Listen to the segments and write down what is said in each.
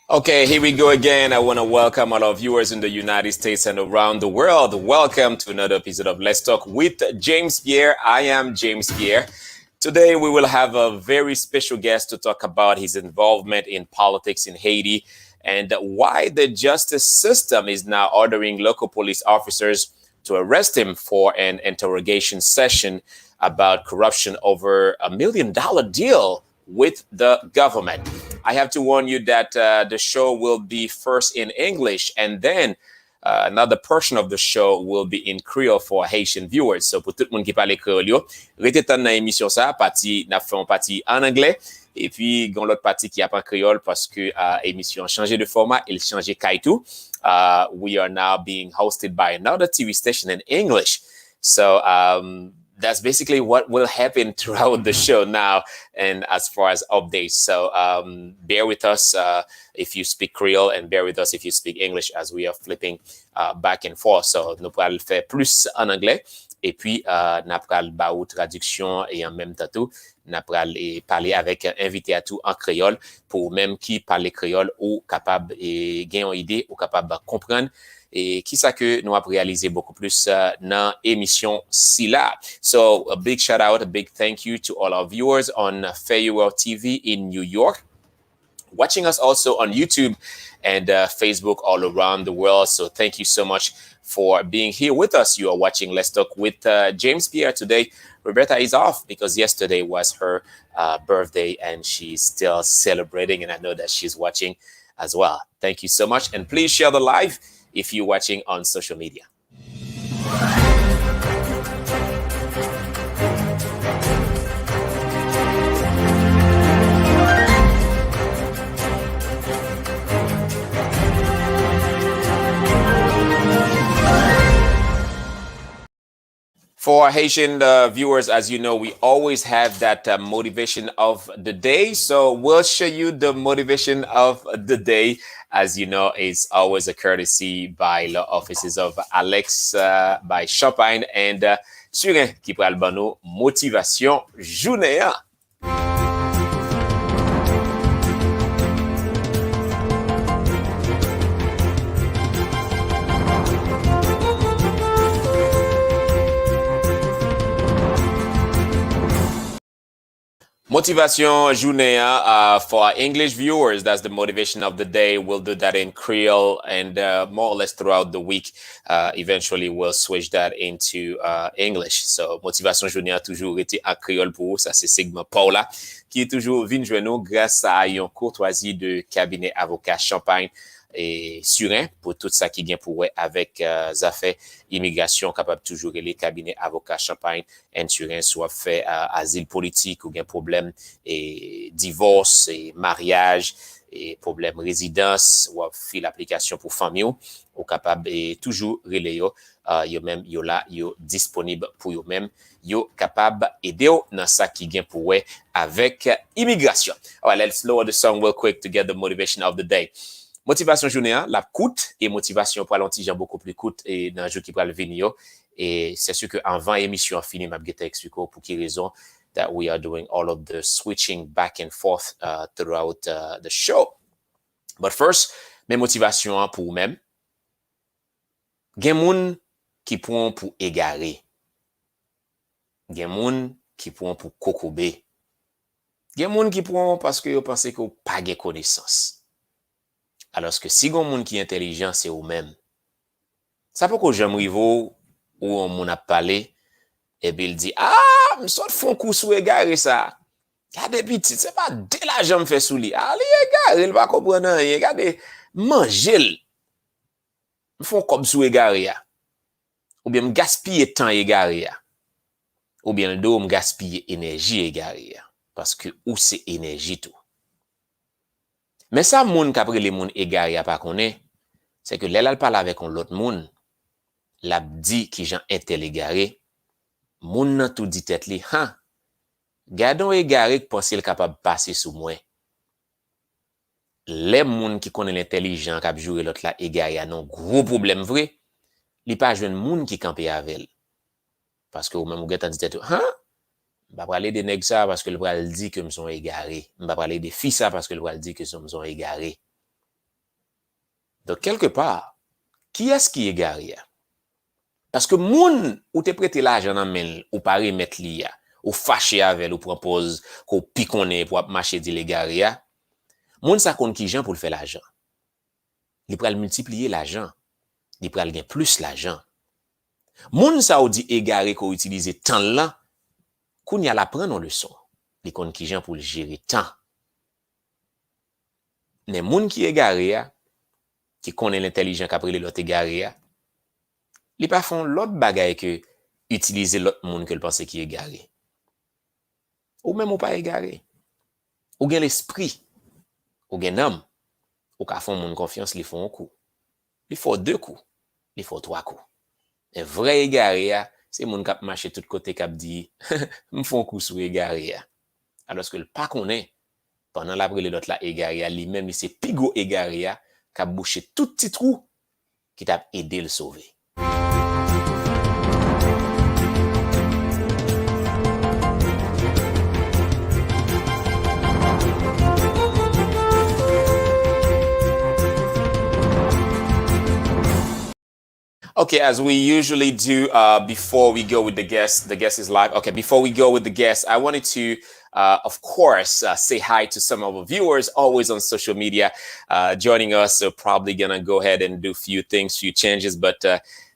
Okay, here we go again. I want to welcome all our viewers in the United States and around the world. Welcome to another episode of Let's Talk with James Pierre. I am James Pierre. Today, we will have a very special guest to talk about his involvement in politics in Haiti and why the justice system is now ordering local police officers to arrest him for an interrogation session about corruption over $1 million deal with the government. I have to warn you that the show will be first in English and then another portion of the show will be in Creole for Haitian viewers. So pour tout le monde qui parle créole yo, rete tan nan émission ça, parti n'a fait un parti en anglais et puis gon l'autre partie qui apprend créole parce que émission changé de format, il changé kaitou. We are now being hosted by another TV station in English. So that's basically what will happen throughout the show now, and as far as updates. So bear with us if you speak Creole, and bear with us if you speak English, as we are flipping back and forth. So nous pourrons le faire plus en anglais, et puis nous pourrons ba ou traduction, et en même temps tout nous pourrons parler avec invité à tout en créole, pour même qui parle créole ou capable et gagner une idée ou capable de comprendre. Et qui ça que nous avons réalisé beaucoup plus dans l'émission si là. So a big shout out, a big thank you to all our viewers on Farewell TV in New York, watching us also on YouTube and Facebook all around the world. So thank you so much for being here with us. You are watching Let's Talk with James Pierre today. Roberta is off because yesterday was her birthday and she's still celebrating, and I know that she's watching as well. Thank you so much, and please share the live if you're watching on social media. For Haitian viewers, as you know, we always have that motivation of the day. So we'll show you the motivation of the day. As you know, it's always a courtesy by the offices of Alex, by Champagne and Surin, qui pral ban nou motivation journée. Motivation journée for our English viewers, that's the motivation of the day. We'll do that in Creole and more or less throughout the week. Eventually, we'll switch that into English. So, motivation journée a toujours été en Creole pour vous. Ça, c'est Sigma Paula, qui est toujours venu joindre nous grâce à une courtoisie de cabinet avocat Champagne et Surin pour tout ça qui vient pour ouais avec affaires immigration, capable toujours les cabinets avocats Champagne et Surin, soit fait asile politique ou bien problème et divorce et mariage et problème résidence ou fait l'application pour famille ou capable et toujours relais yo même yo là yo disponible pour yo même yo capable aider dans ça qui vient pour ouais avec immigration. All right, let's lower the song real quick to get the motivation of the day. Motivation journée, la coûte, et motivation pour l'antigen beaucoup plus coûte et dans le jeu qui va le venir. Et c'est sûr qu'avant l'émission finie, je vais expliquer pour quelle raison that we are doing all of the switching back and forth throughout the show. But first, mes motivations pour vous-même. Gen moun qui prend pour égarer. Gen moun qui prend pour kokobe. Gen moun qui prend parce que vous pensez que vous n'avez pas de connaissance. Alors que si vous qui est intelligent, c'est vous-même. Ça peut que j'aime rivo ou on m'en a parlé et puis il dit ah, me sort font coup sous égaré ça. Regardez petit, c'est pas de la jambe fait sous lui. Ah, il égaré, il va comprendre rien. Regardez, manger. Me font comme sous égaré. Ou bien me gaspiller temps égaré. Ou bien le dos me gaspiller énergie égaré parce que ou c'est énergie tout. Mais ça, moun qu'après les moun égaré à pas connaît, c'est que l'elle parle avec l'autre moun, l'a dit qui j'en intel égaré, moun nan tout dit tête li, gardons égaré qui pense capable passer sous moi. Les moun qui connaît l'intelligent qui a joué l'autre là égaré a non gros problème vrai, li pas jeune moun qui camper avec. Parce que ou même ou gèt dit tête, je vais parler de nèg ça parce que le bral dit que me sont égarés. Je vais parler de filles ça parce que le bral dit que me sont égarés. Donc, quelque part, qui est-ce qui est égaré? Parce que moun ou te prêté l'argent dans main ou pas remettre li ou fâché avec ou propose qu'on piconne pour marcher dit l'égaré, moun sa compte qui gens pour le faire l'argent. Il pral multiplier l'argent. Il pral gain plus l'argent. Moun sa ou dit égaré qu'on utilise temps là, qu'on y a la prendre en leçon. Les compte qui gens pour le gérer temps. Les moun qui égaré, qui connaît l'intelligent qu'après l'autre égaré, li pas font l'autre bagaille que utiliser l'autre monde que le pense qui est égaré. Ou même ou pas égaré. Ou gen l'esprit. Ou gen homme. Ou ka font moun confiance, li font un coup. Li faut deux coups. Li faut trois coups. Un vrai égaré, c'est moun kap marché tout côté kap dit m'font coup sou égaré alors que le pas connaît pendant la brûlé l'autre là égaré lui même c'est pigo égaré kap bouché tout petit trou qui t'a aidé le sauver. Okay, as we usually do before we go with the guest is live. Okay, before we go with the guest, I wanted to, of course, say hi to some of our viewers always on social media joining us. So probably gonna go ahead and do a few things, few changes, but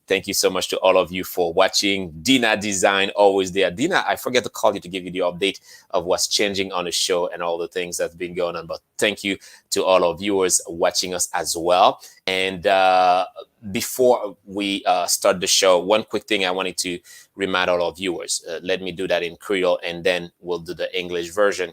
thank you so much to all of you for watching. Dina Design, always there. Dina, I forget to call you to give you the update of what's changing on the show and all the things that's been going on. But thank you to all our viewers watching us as well. And before we start the show, one quick thing I wanted to remind all our viewers. Let me do that in Creole and then we'll do the English version.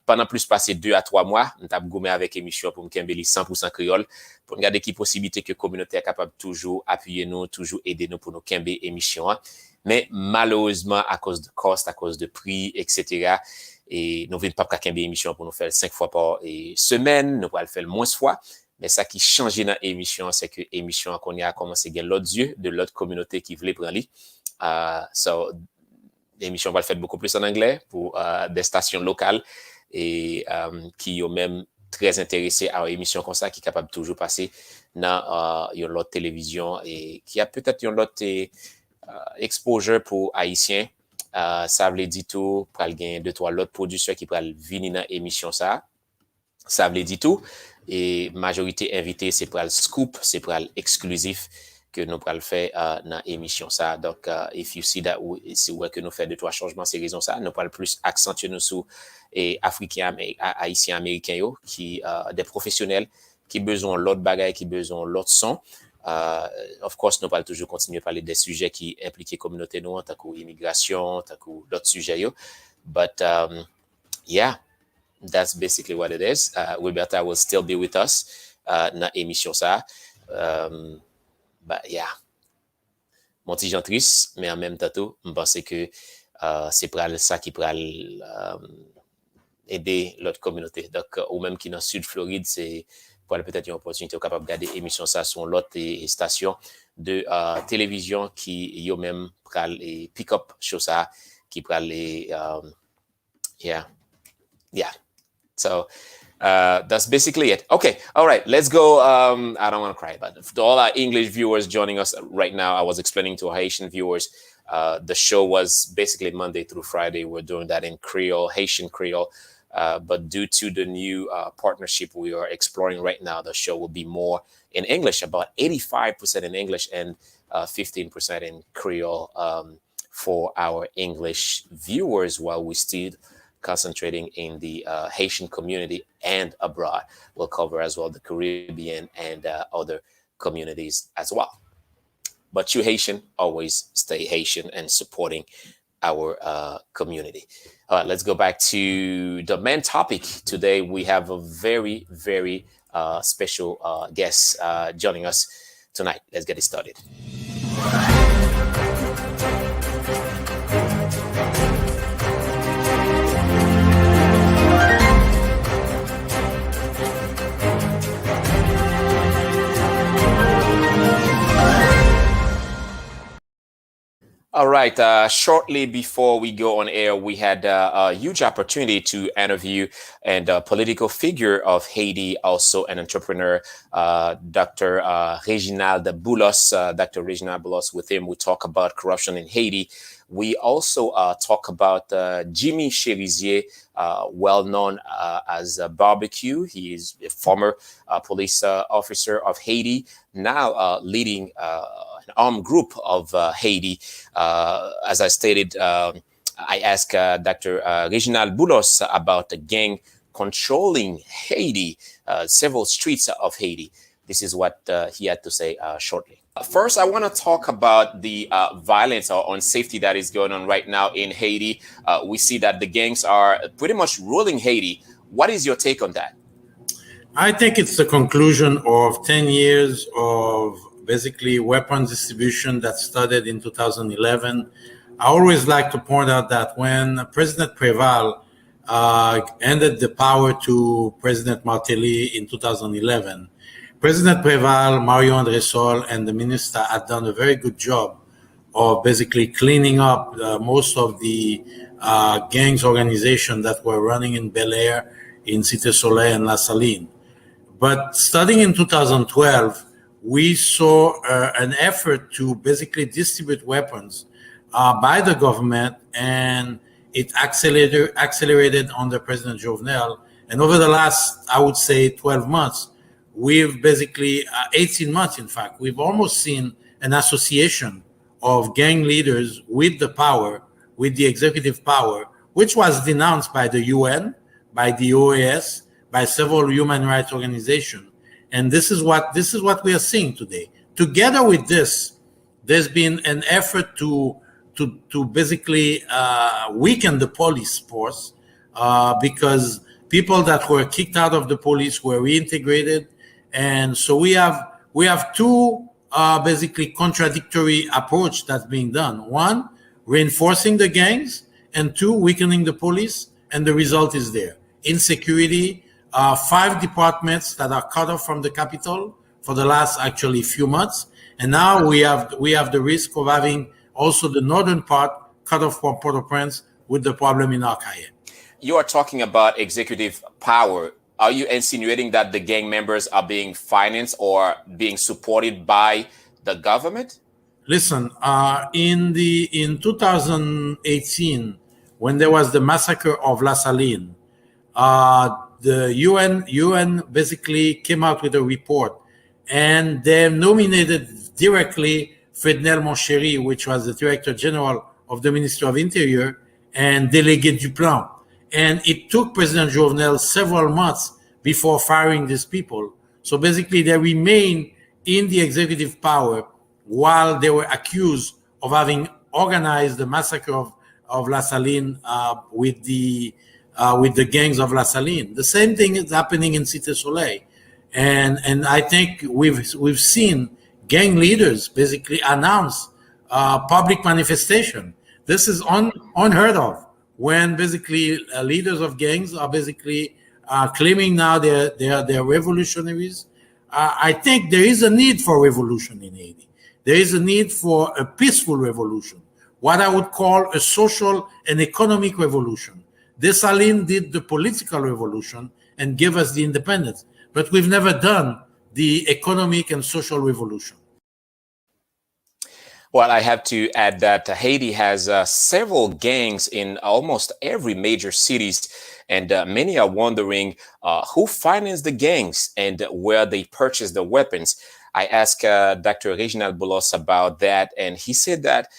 Pendant plus passé 2 à 3 mois, nous avons gommé avec émission pour nous 100% créole, pour nous garder qui possibilité que la communauté est capable toujours appuyer nous, toujours aider nous pour nous kembe émission. Mais malheureusement, à cause de cost, à cause de prix, etc., et nous ne venons pas kembe émission pour nous faire 5 fois par semaine, nous pouvons le faire moins fois. Mais ça qui change dans l'émission, c'est que l'émission qu'on a commencé à gagner l'autre yeux de l'autre communauté qui voulait prendre lui. So, l'émission va le faire beaucoup plus en anglais pour des stations locales et qui ont même très intéressé à une émission comme ça qui est capable de toujours passer dans une autre télévision et qui a peut-être une autre exposure pour Haïtiens. Ça veut dire tout, pour gagner 2-3 autres producteurs qui pourraient venir dans l'émission ça. Ça veut dire tout. Et majorité invitée, c'est pour le scoop, c'est pour l'exclusif que nous pourrons faire dans l'émission ça. Donc, if you see that, c'est où que nous faisons 2-3 changements, c'est raison ça. Nous pourrons plus accentuer nous sur Africains, Haïtiens, Américains, qui des professionnels qui besoin l'autre bagaille, qui besoin l'autre son. Of course, nous pourrons toujours continuer à parler des sujets qui impliquent la communauté nous, tant qu'immigration, tant que d'autres sujets. But, yeah. That's basically what it is. Roberta will still be with us dans l'émission ça. But yeah. Mon petit Jean triste, mais en même temps, je pense que c'est pour ça qui pourra aider l'autre communauté. Donc, ou même qui dans le sud Floride, c'est pour peut-être une opportunité capable de garder l'émission ça sur l'autre station de télévision qui yo même pour les pick-up sur ça, qui pour les yeah. So that's basically it. Okay, all right, let's go. I don't want to cry, but to all our English viewers joining us right now, I was explaining to our Haitian viewers, the show was basically Monday through Friday. We're doing that in Creole, Haitian Creole. But due to the new partnership we are exploring right now, the show will be more in English, about 85% in English and 15% in Creole for our English viewers, while we still concentrating in the Haitian community and abroad. We'll cover as well the Caribbean and other communities as well. But you Haitian, always stay Haitian and supporting our community. All right, let's go back to the main topic. Today, we have a very, very special guest joining us tonight. Let's get it started. All right. Shortly before we go on air, we had a huge opportunity to interview and a political figure of Haiti, also an entrepreneur, Dr. Reginald Boulos. Dr. Reginald Boulos, with him, we talk about corruption in Haiti. We also talk about Jimmy Cherizier, well known as Barbecue. He is a former police officer of Haiti, now leading an armed group of Haiti. As I stated, I asked Dr. Reginald Boulos about the gang controlling Haiti, several streets of Haiti. This is what he had to say shortly. First, I want to talk about the violence or unsafety that is going on right now in Haiti. We see that the gangs are pretty much ruling Haiti. What is your take on that? I think it's the conclusion of 10 years of basically weapons distribution that started in 2011. I always like to point out that when President Preval handed the power to President Martelly in 2011, President Preval, Mario Andresol, and the minister had done a very good job of basically cleaning up most of the gangs organization that were running in Bel Air, in Cité Soleil, and La Saline. But starting in 2012, we saw an effort to basically distribute weapons by the government, and it accelerated under President Jovenel. And over the last, I would say, 12 months, we've basically, 18 months, in fact, we've almost seen an association of gang leaders with the power, with the executive power, which was denounced by the UN, by the OAS, by several human rights organizations. And this is what we are seeing today. Together with this, there's been an effort to basically weaken the police force because people that were kicked out of the police were reintegrated. And so we have two basically contradictory approach that's being done. One, reinforcing the gangs, and two, weakening the police. And the result is there. Insecurity, 5 departments that are cut off from the capital for the last actually few months. And now we have the risk of having also the northern part cut off from Port-au-Prince with the problem in Arcaye. You are talking about executive power. Are you insinuating that the gang members are being financed or being supported by the government? Listen, in 2018, when there was the massacre of La Saline, the UN basically came out with a report, and they nominated directly Frednel Monchery, which was the Director General of the Ministry of Interior, and Délégué du Plan. And it took President Jovenel several months before firing these people. So basically, they remain in the executive power while they were accused of having organized the massacre of La Saline with the gangs of La Saline. The same thing is happening in Cité Soleil, and I think we've seen gang leaders basically announce public manifestation. This is unheard of when basically leaders of gangs are basically claiming now they're revolutionaries. I think there is a need for revolution in Haiti. There is a need for a peaceful revolution, what I would call a social and economic revolution. Dessalines did the political revolution and gave us the independence, but we've never done the economic and social revolution. Well, I have to add that Haiti has several gangs in almost every major cities, and many are wondering who financed the gangs and where they purchased the weapons. I asked Dr. Reginald Boulos about that, and he said that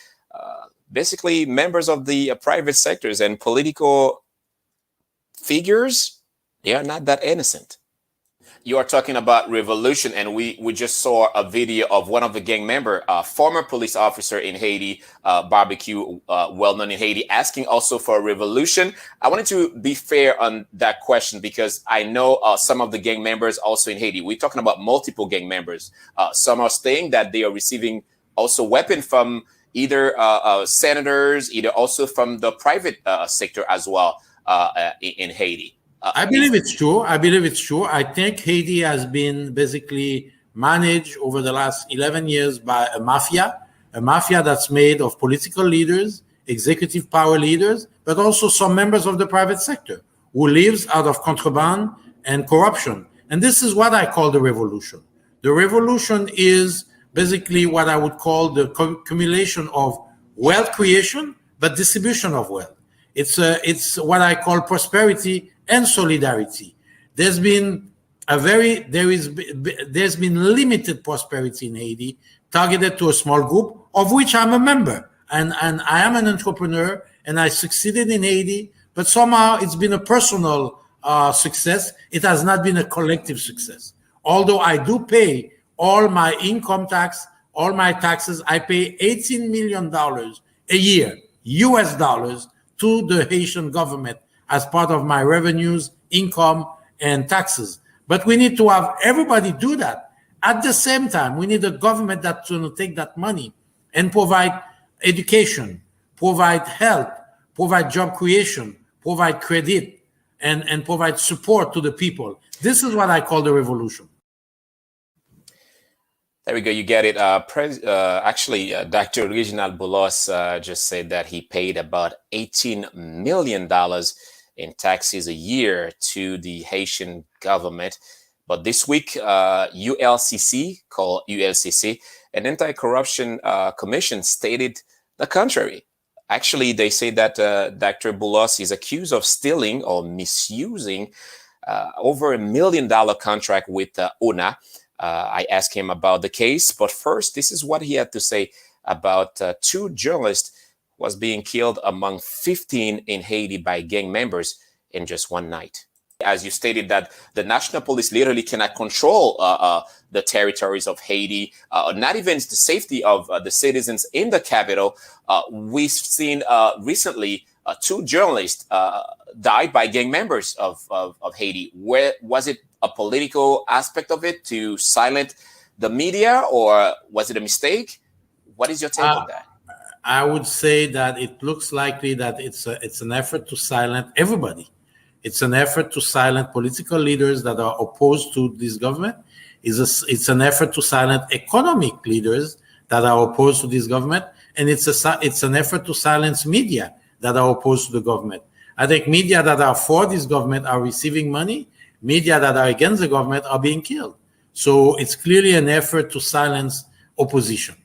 basically members of the private sectors and political figures, they are not that innocent. You are talking about revolution, and we just saw a video of one of the gang member, former police officer in Haiti, barbecue, well-known in Haiti, asking also for a revolution. I wanted to be fair on that question because I know some of the gang members also in Haiti. We're talking about multiple gang members. Some are saying that they are receiving also weapons from either senators, either also from the private sector as well in Haiti. I believe it's true. I think Haiti has been basically managed over the last 11 years by a mafia that's made of political leaders, executive power leaders, but also some members of the private sector who lives out of contraband and corruption. And this is what I call the revolution. The revolution is basically what I would call the accumulation of wealth creation, but distribution of wealth. It's what I call prosperity and solidarity. There's been limited prosperity in Haiti, targeted to a small group, of which I'm a member. And I am an entrepreneur, and I succeeded in Haiti, but somehow it's been a personal success. It has not been a collective success. Although I do pay all my income tax, all my taxes, I pay $18 million a year, US dollars, to the Haitian government as part of my revenues, income, and taxes. But we need to have everybody do that. At the same time, we need a government that's going to take that money and provide education, provide health, provide job creation, provide credit, and provide support to the people. This is what I call the revolution. There we go. You get it. Actually, Dr. Reginald Boulos just said that he paid about $18 million in taxes a year to the Haitian government. But this week, ULCC, called ULCC, an anti-corruption commission, stated the contrary. Actually, they say that Dr. Boulos is accused of stealing or misusing over $1 million contract with ONA. I asked him about the case, but first, this is what he had to say about two journalists who was being killed among 15 in Haiti by gang members in just one night. As you stated, that the national police literally cannot control the territories of Haiti, not even the safety of the citizens in the capital. We've seen recently two journalists died by gang members of Haiti. Where was it a political aspect of it to silence the media, or was it a mistake? What is your take on that? I would say that it looks likely that it's an effort to silence everybody. It's an effort to silence political leaders that are opposed to this government. It's an effort to silence economic leaders that are opposed to this government, and it's an effort to silence media that are opposed to the government. I think media that are for this government are receiving money. Media that are against the government are being killed. So it's clearly an effort to silence opposition.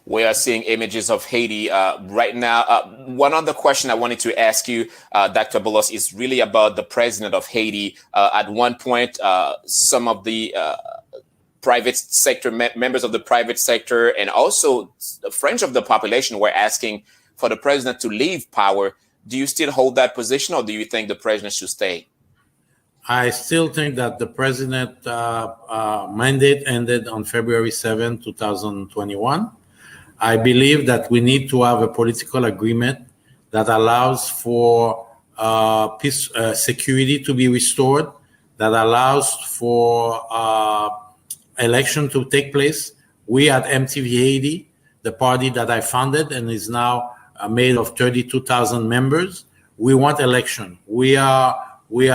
We are seeing images of Haiti right now. One other question I wanted to ask you, Dr. Boulos, is really about the president of Haiti. At one point, some of the private sector members of the private sector and also the French of the population were asking for the president to leave power. Do you still hold that position, or do you think the president should stay? I still think that the president mandate ended on February 7, 2021. I believe that we need to have a political agreement that allows for peace, security to be restored, that allows for election to take place. We at MTV Haiti, the party that I founded and is now made of 32,000 members, we want election. We are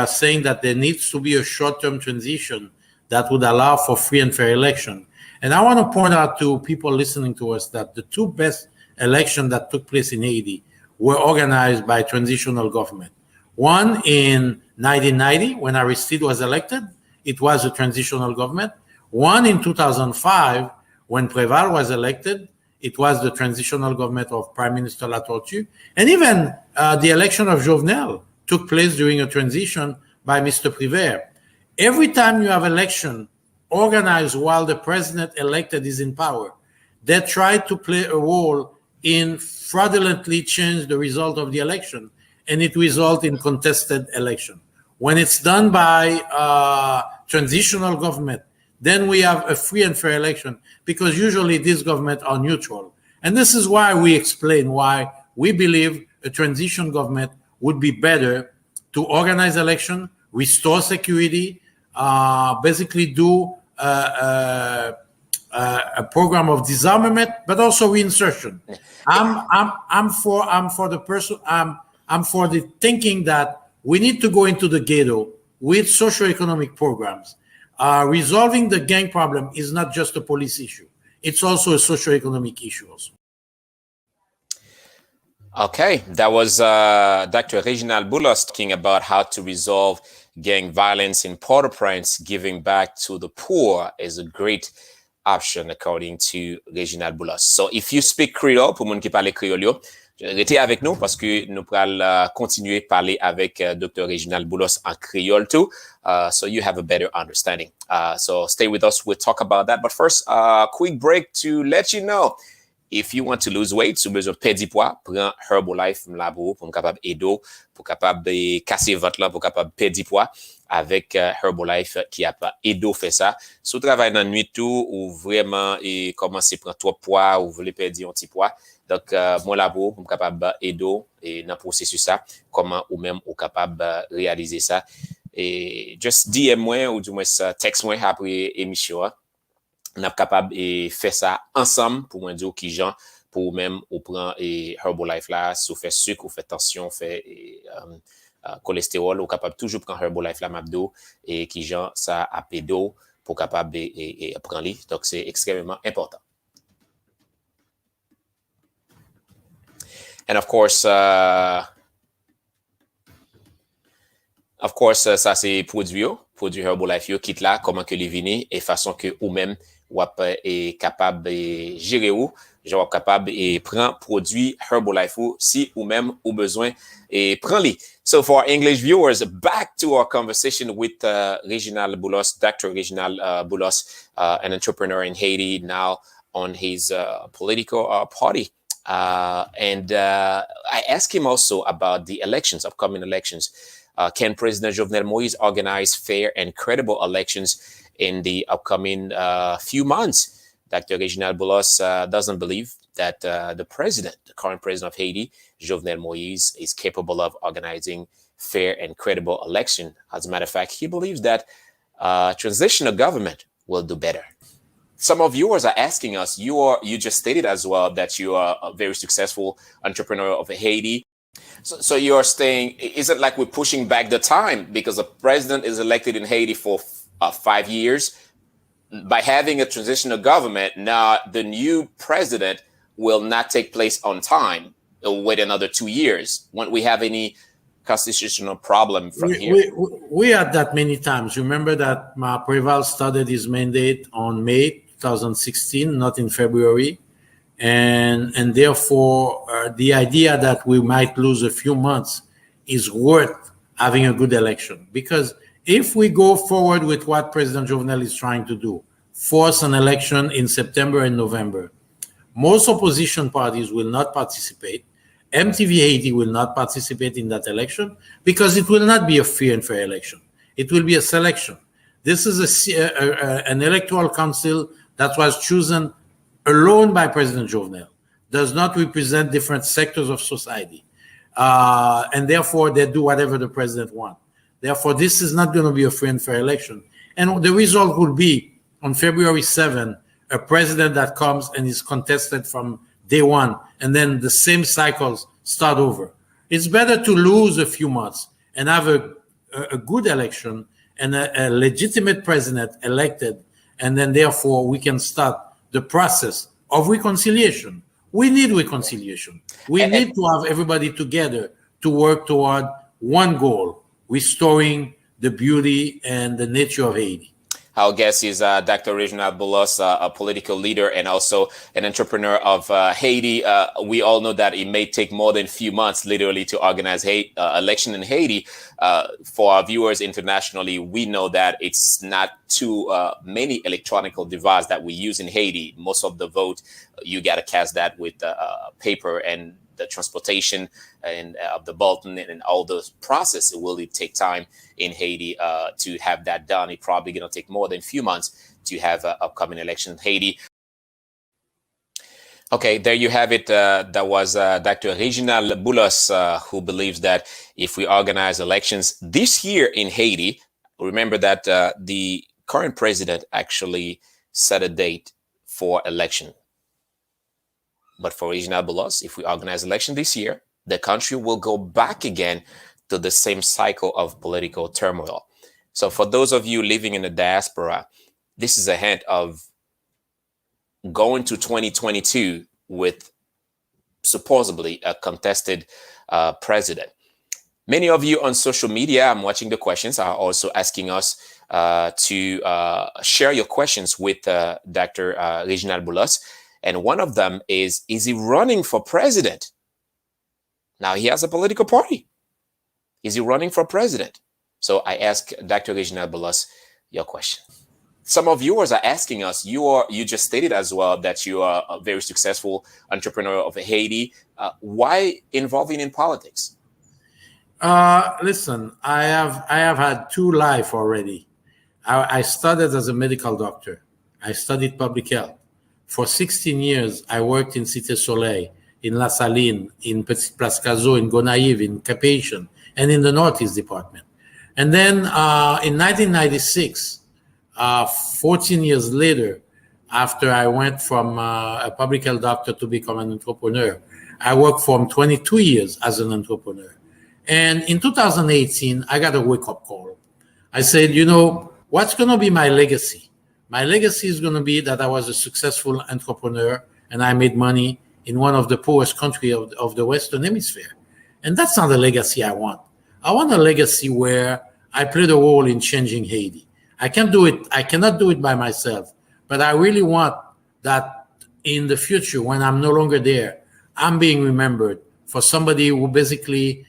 saying that there needs to be a short-term transition that would allow for free and fair election. And I want to point out to people listening to us that the two best elections that took place in Haiti were organized by transitional government. One in 1990, when Aristide was elected, it was a transitional government. One in 2005, when Préval was elected, it was the transitional government of Prime Minister Latortue. And even the election of Jovenel took place during a transition by Mr. Préval. Every time you have election organized while the president elected is in power, they try to play a role in fraudulently change the result of the election, and it results in contested election. When it's done by transitional government, then we have a free and fair election, because usually these governments are neutral. And this is why we explain why we believe a transition government would be better to organize election, restore security, basically do a program of disarmament, but also reinsertion. I'm for the thinking that we need to go into the ghetto with socio-economic programs. Resolving the gang problem is not just a police issue; it's also a socio-economic issue. Also. Okay, that was Dr. Reginald Boulos talking about how to resolve gang violence in Port-au-Prince. Giving back to the poor is a great option, according to Reginald Boulos. So if you speak Creole, pour moun ki parle Creole yo, restez avec nous parce que nous allons continuer à parler avec Dr. Reginald Boulos en Creole too, so you have a better understanding. So stay with us, we'll talk about that. But first, a quick break to let you know, if you want to lose weight, sou besoin perdre poids, prends Herbalife la pour capable aider, pour capable casser votre là, pour capable perdre poids avec Herbalife qui a aidé faire ça. Si vous travaillez dans la nuit tout ou vraiment et commencez à prendre trop poids ou vous voulez perdre un petit poids, donc moi là pour capable aider et dans processus ça, comment ou même ou capable réaliser ça. et just DM moi ou du moins texte moi après émission. On est capable de faire ça ensemble pour moi dire qui gens pour même ou prend Herbalife là, si vous fait sucre ou fait tension, fait cholestérol, ou capable toujours prendre Herbalife là m'abdo et qui gens ça à pédo pour capable de prendre lui. Donc c'est extrêmement important. And of course, ça c'est produit Herbalife yo quitte là comment que les vini et façon que ou même ou est capable de gérer ou genre capable et prend produit Herbalife ou si ou même ou besoin et prend les. So for English viewers, back to our conversation with Reginald Boulos, Dr. Reginald Boulos, an entrepreneur in Haiti now on his political party. And I asked him also about the elections, upcoming elections. Can President Jovenel Moise organize fair and credible elections in the upcoming few months? Dr. Reginald Boulos doesn't believe that the current president of Haiti, Jovenel Moise, is capable of organizing fair and credible election. As a matter of fact, he believes that transitional government will do better. Some of viewers are asking us, you just stated as well that you are a very successful entrepreneur of Haiti. So you are saying, is it like we're pushing back the time because the president is elected in Haiti for 5 years? By having a transitional government, now the new president will not take place on time. It'll wait another 2 years. Won't we have any constitutional problem from here? We had that many times. Remember that Preval started his mandate on May 2016, not in February. And therefore, the idea that we might lose a few months is worth having a good election. Because if we go forward with what President Jovenel is trying to do, force an election in September and November, most opposition parties will not participate. MTV Haiti will not participate in that election because it will not be a free and fair election. It will be a selection. This is an electoral council that was chosen alone by President Jovenel, does not represent different sectors of society. And therefore, they do whatever the president wants. Therefore, this is not going to be a free and fair election. And the result will be on February 7, a president that comes and is contested from day one, and then the same cycles start over. It's better to lose a few months and have a good election and a legitimate president elected, and then therefore we can start the process of reconciliation. We need reconciliation. We need to have everybody together to work toward one goal, restoring the beauty and the nature of Haiti. Our guest is Dr. Reginald Boulos, a political leader and also an entrepreneur of Haiti. We all know that it may take more than a few months, literally, to organize election in Haiti. For our viewers internationally, we know that it's not too many electronic devices that we use in Haiti. Most of the vote, you got to cast that with paper, and the transportation and of the bulletin and all those process, it will take time in Haiti to have that done. It's probably going to take more than a few months to have an upcoming election in Haiti. Okay, there you have it. That was Dr. Reginald Boulos, who believes that if we organize elections this year in Haiti, remember that the current president actually set a date for election. But for Reginald Boulos, if we organize election this year, the country will go back again to the same cycle of political turmoil. So for those of you living in the diaspora, this is a hint of going to 2022 with supposedly a contested president. Many of you on social media, I'm watching the questions, are also asking us to share your questions with Dr. Reginald Boulos. And one of them is he running for president? Now, he has a political party. Is he running for president? So I ask Dr. Reginald Boulos your question. Some of viewers are asking us, you just stated as well that you are a very successful entrepreneur of Haiti. Why involving in politics? Listen, I have had 2 lives already. I started as a medical doctor. I studied public health. For 16 years, I worked in Cité Soleil, in La Saline, in Petit Place Cazot, in Gonaïves, in Cap-Haïtien, and in the Northeast Department. And then in 1996, 14 years later, after I went from a public health doctor to become an entrepreneur, I worked for 22 years as an entrepreneur. And in 2018, I got a wake-up call. I said, what's going to be my legacy? My legacy is going to be that I was a successful entrepreneur and I made money in one of the poorest countries of the Western Hemisphere. And that's not a legacy I want. I want a legacy where I played a role in changing Haiti. I cannot do it by myself, but I really want that in the future, when I'm no longer there, I'm being remembered for somebody who basically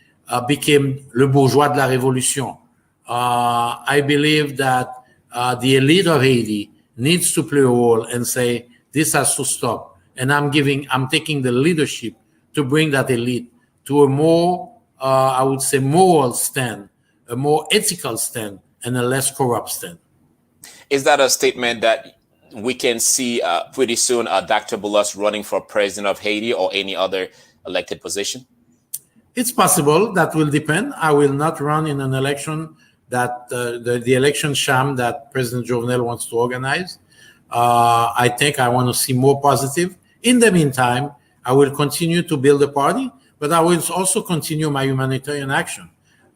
became le bourgeois de la révolution. I believe that the elite of Haiti needs to play a role and say, this has to stop. And I'm taking the leadership to bring that elite to a more, I would say, moral stand, a more ethical stand, and a less corrupt stand. Is that a statement that we can see pretty soon Dr. Boulos running for president of Haiti or any other elected position? It's possible. That will depend. I will not run in an election that the election sham that President Jovenel wants to organize. I think I want to see more positive. In the meantime, I will continue to build a party, but I will also continue my humanitarian action.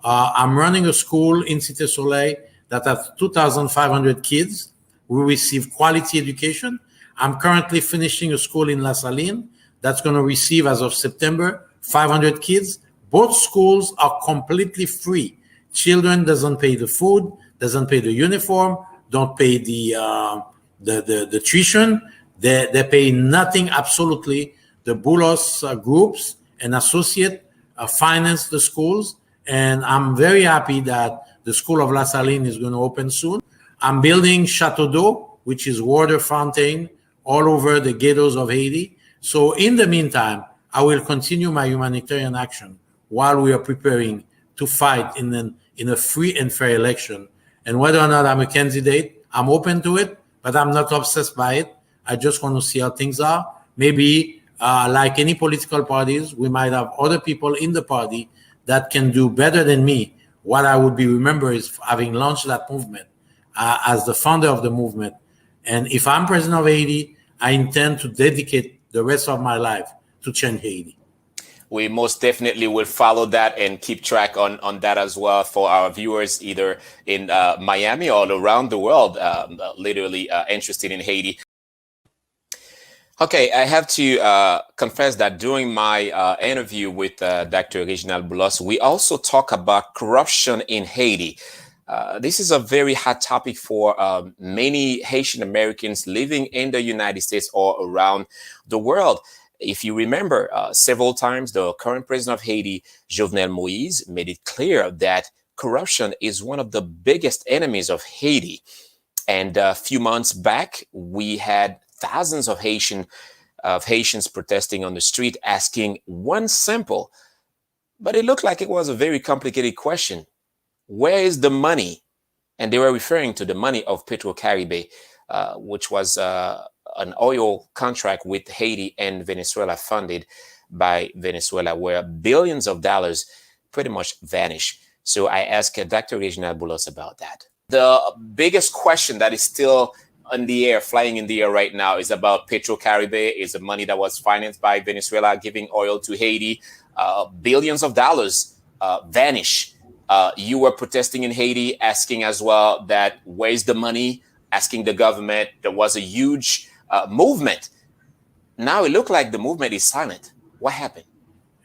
I'm running a school in Cité Soleil that has 2,500 kids who receive quality education. I'm currently finishing a school in La Saline that's going to receive, as of September, 500 kids. Both schools are completely free. Children doesn't pay the food, doesn't pay the uniform, don't pay the tuition. They pay nothing, absolutely. The Boulos groups and associate finance the schools. And I'm very happy that the School of La Saline is going to open soon. I'm building Chateau d'eau, which is water fountain all over the ghettos of Haiti. So in the meantime, I will continue my humanitarian action while we are preparing to fight in a free and fair election. And whether or not I'm a candidate, I'm open to it, but I'm not obsessed by it. I just want to see how things are. Maybe like any political parties, we might have other people in the party that can do better than me. What I would be remembered is having launched that movement as the founder of the movement. And if I'm president of Haiti, I intend to dedicate the rest of my life to change Haiti. We most definitely will follow that and keep track on that as well for our viewers, either in Miami or around the world, literally interested in Haiti. Okay, I have to confess that during my interview with Dr. Reginald Boulos, we also talk about corruption in Haiti. This is a very hot topic for many Haitian Americans living in the United States or around the world. If you remember, several times the current president of Haiti, Jovenel Moise, made it clear that corruption is one of the biggest enemies of Haiti. And a few months back, we had thousands of Haitians protesting on the street asking one simple, but it looked like it was a very complicated question. Where is the money? And they were referring to the money of Petrocaribe, which was an oil contract with Haiti and Venezuela funded by Venezuela, where billions of dollars pretty much vanish. So I asked Dr. Reginald Boulos about that. The biggest question that is still in the air, flying in the air right now, is about Petrocaribe, is the money that was financed by Venezuela giving oil to Haiti. Billions of dollars vanish. You were protesting in Haiti, asking as well that where's the money, asking the government. There was a huge movement. Now it looked like the movement is silent. What happened?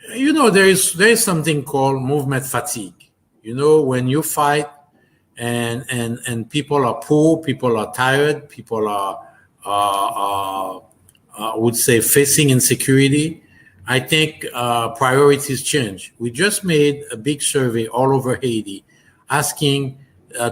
There is something called movement fatigue. When you fight and people are poor, people are tired, people are I would say facing insecurity. I think priorities change. We just made a big survey all over Haiti asking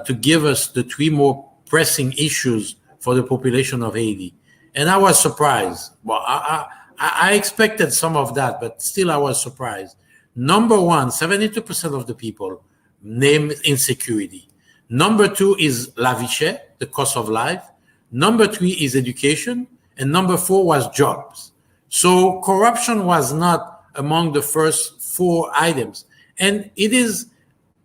to give us the 3 more pressing issues for the population of Haiti. And I was surprised. Well, I expected some of that, but still I was surprised. Number 1, 72% of the people named insecurity. Number 2 is la vie chère, the cost of life. Number 3 is education. And number 4 was jobs. So corruption was not among the first 4 items. And it is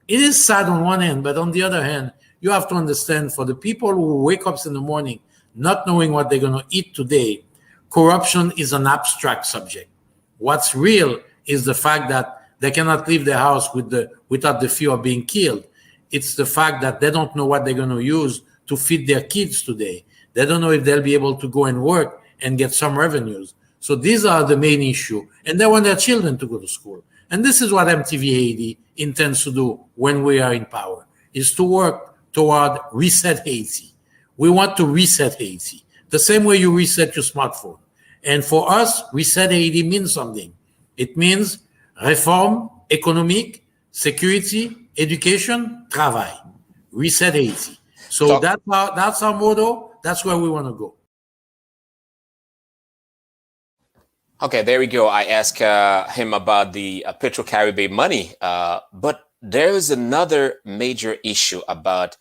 It is sad on one hand, but on the other hand, you have to understand for the people who wake up in the morning not knowing what they're going to eat today, corruption is an abstract subject. What's real is the fact that they cannot leave their house without the fear of being killed. It's the fact that they don't know what they're going to use to feed their kids today. They don't know if they'll be able to go and work and get some revenues. So these are the main issue. And they want their children to go to school. And this is what MTV Haiti intends to do when we are in power, is to work toward reset Haiti. We want to reset Haiti, the same way you reset your smartphone. And for us, reset Haiti means something. It means réforme économique, security, education, travail. Reset Haiti. So that's our motto. That's where we want to go. Okay, there we go. I asked him about the Petro-Caribbean money, but there is another major issue about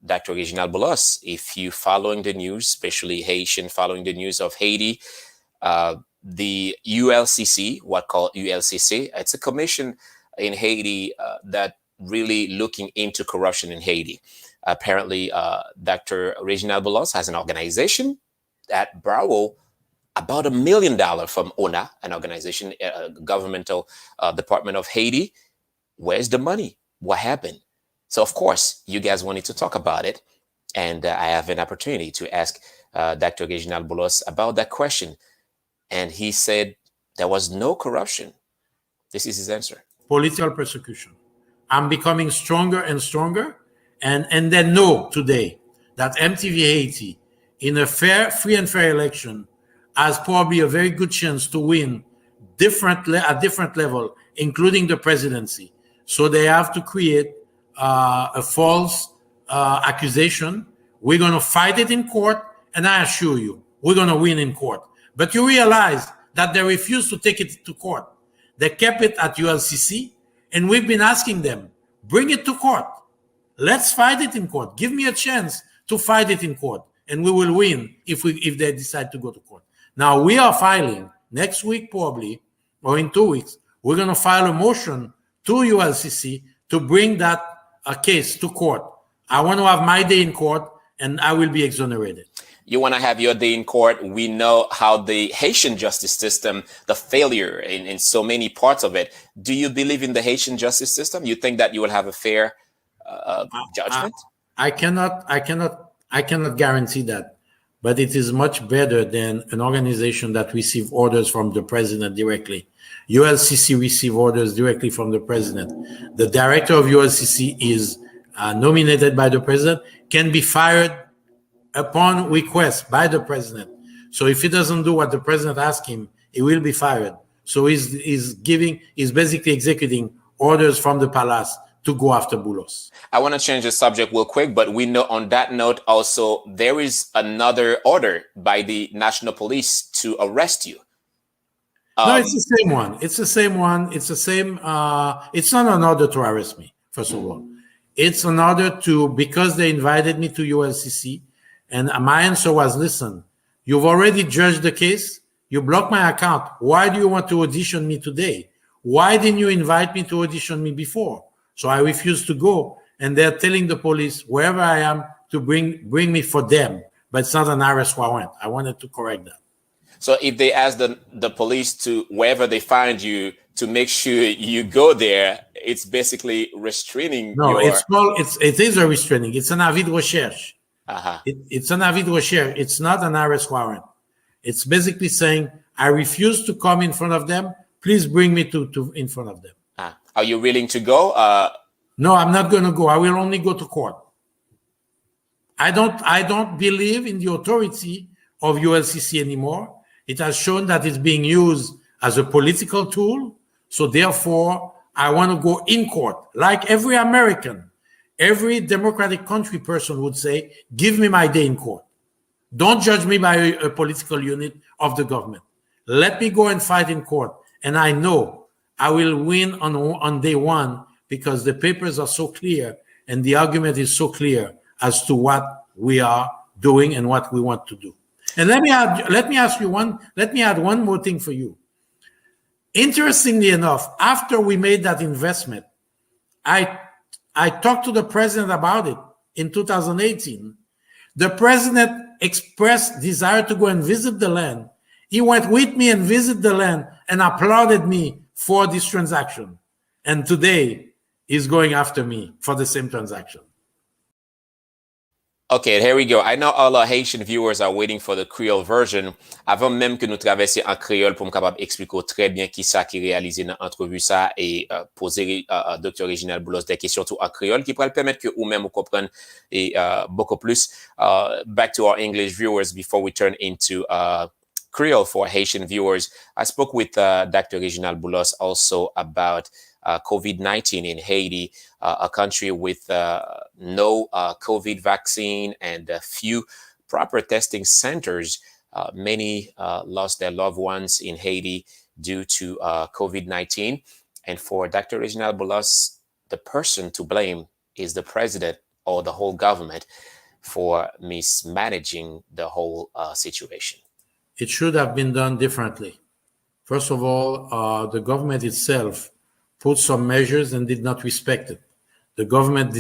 Dr. Reginald Boulos. If you following the news, especially Haitian following the news of Haiti, the ULCC, what called ULCC, it's a commission in Haiti that really looking into corruption in Haiti. Apparently, Dr. Reginald Boulos has an organization that borrow about $1 million from ONA, an organization, governmental department of Haiti. Where's the money? What happened? So, of course, you guys wanted to talk about it. And I have an opportunity to ask Dr. Reginald Boulos about that question. And he said there was no corruption. This is his answer. Political persecution. I'm becoming stronger and stronger. And they know today that MTV Haiti, in a free and fair election, has probably a very good chance to win a different level, including the presidency. So they have to create a false accusation. We're going to fight it in court, and I assure you, we're going to win in court. But you realize that they refused to take it to court. They kept it at ULCC, and we've been asking them, bring it to court. Let's fight it in court. Give me a chance to fight it in court, and we will win if they decide to go to court. Now, we are filing next week probably, or in 2 weeks, we're going to file a motion to ULCC to bring that case to court. I want to have my day in court, and I will be exonerated. You want to have your day in court. We know how the Haitian justice system, the failure in so many parts of it. Do you believe in the Haitian justice system? You think that you will have a fair judgment? I cannot guarantee that, but it is much better than an organization that receives orders from the president directly. ULCC receive orders directly from the president. The director of ULCC is nominated by the president, can be fired upon request by the president. So if he doesn't do what the president asks him, he will be fired. So he's basically executing orders from the palace to go after Boulos. I want to change the subject real quick, but we know on that note also there is another order by the National Police to arrest you. No, it's the same one. It's the same one. It's the same. It's not an order to arrest me, first of all. It's an order because they invited me to ULCC, and my answer was, listen, you've already judged the case. You blocked my account. Why do you want to audition me today? Why didn't you invite me to audition me before? So I refused to go, and they're telling the police wherever I am to bring me for them, but it's not an arrest warrant. I wanted to correct that. So if they ask the police to wherever they find you to make sure you go there, it's basically restraining. No, it is a restraining. It's an avis de recherche. It's an avis de recherche. It's not an arrest warrant. It's basically saying I refuse to come in front of them. Please bring me to in front of them. Are you willing to go? No, I'm not going to go. I will only go to court. I don't believe in the authority of ULCC anymore. It has shown that it's being used as a political tool. So therefore, I want to go in court. Like every American, every democratic country person would say, give me my day in court. Don't judge me by a political unit of the government. Let me go and fight in court. And I know I will win on day one because the papers are so clear and the argument is so clear as to what we are doing and what we want to do. And let me add one more thing for you. Interestingly enough, after we made that investment, I I talked to the president about it in 2018. The president expressed desire to go and visit the land. He went with me and visited the land and applauded me for this transaction. And today, he's going after me for the same transaction. Okay, here we go. I know all our Haitian viewers are waiting for the Creole version. Avant même que nous traversions en créole pour me capable expliquer très bien qui ça qui réalisé dans l'entrevue ça et poser Dr. Reginald Boulos des questions tout en créole qui pourrait permettre que ou même vous compreniez et beaucoup plus. Back to our English viewers before we turn into Creole for Haitian viewers. I spoke with Dr. Reginald Boulos also about COVID-19 in Haiti, a country with no COVID vaccine and a few proper testing centers. Many lost their loved ones in Haiti due to COVID-19. And for Dr. Reginald Boulos, the person to blame is the president or the whole government for mismanaging the whole situation. It should have been done differently. First of all, the government itself put some measures and did not respect it. The government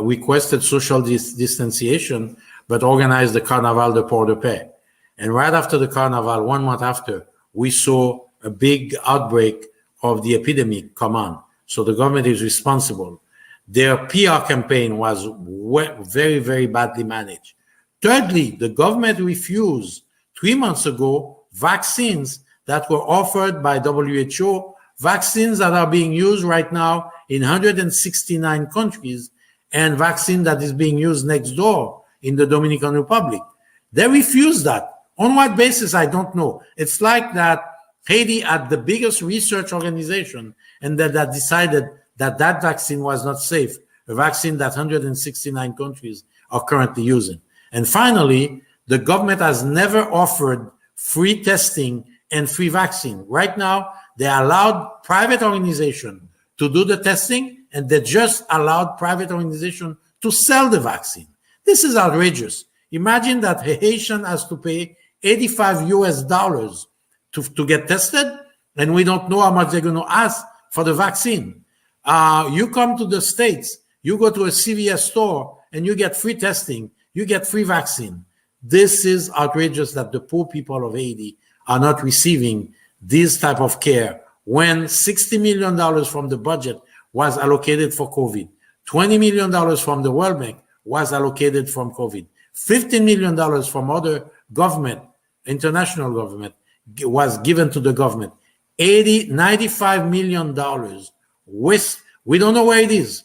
requested social distanciation, but organized the Carnaval de Port-de-Paix. And right after the Carnaval, 1 month after, we saw a big outbreak of the epidemic come on. So the government is responsible. Their PR campaign was very, very badly managed. Thirdly, the government refused 3 months ago vaccines that were offered by WHO, vaccines that are being used right now in 169 countries, and vaccine that is being used next door in the Dominican Republic. They refused that. On what basis, I don't know. It's like that Haiti had the biggest research organization and that decided that vaccine was not safe, a vaccine that 169 countries are currently using. And finally, the government has never offered free testing and free vaccine. Right now, they allowed private organization to do the testing, and they just allowed private organization to sell the vaccine. This is outrageous. Imagine that a Haitian has to pay $85 to get tested, and we don't know how much they're going to ask for the vaccine. You come to the States, you go to a CVS store, and you get free testing, you get free vaccine. This is outrageous that the poor people of Haiti are not receiving this type of care when $60 million from the budget was allocated for COVID, $20 million from the World Bank was allocated from COVID, $15 million from other government, international government, was given to the government, $95 million. We don't know where it is.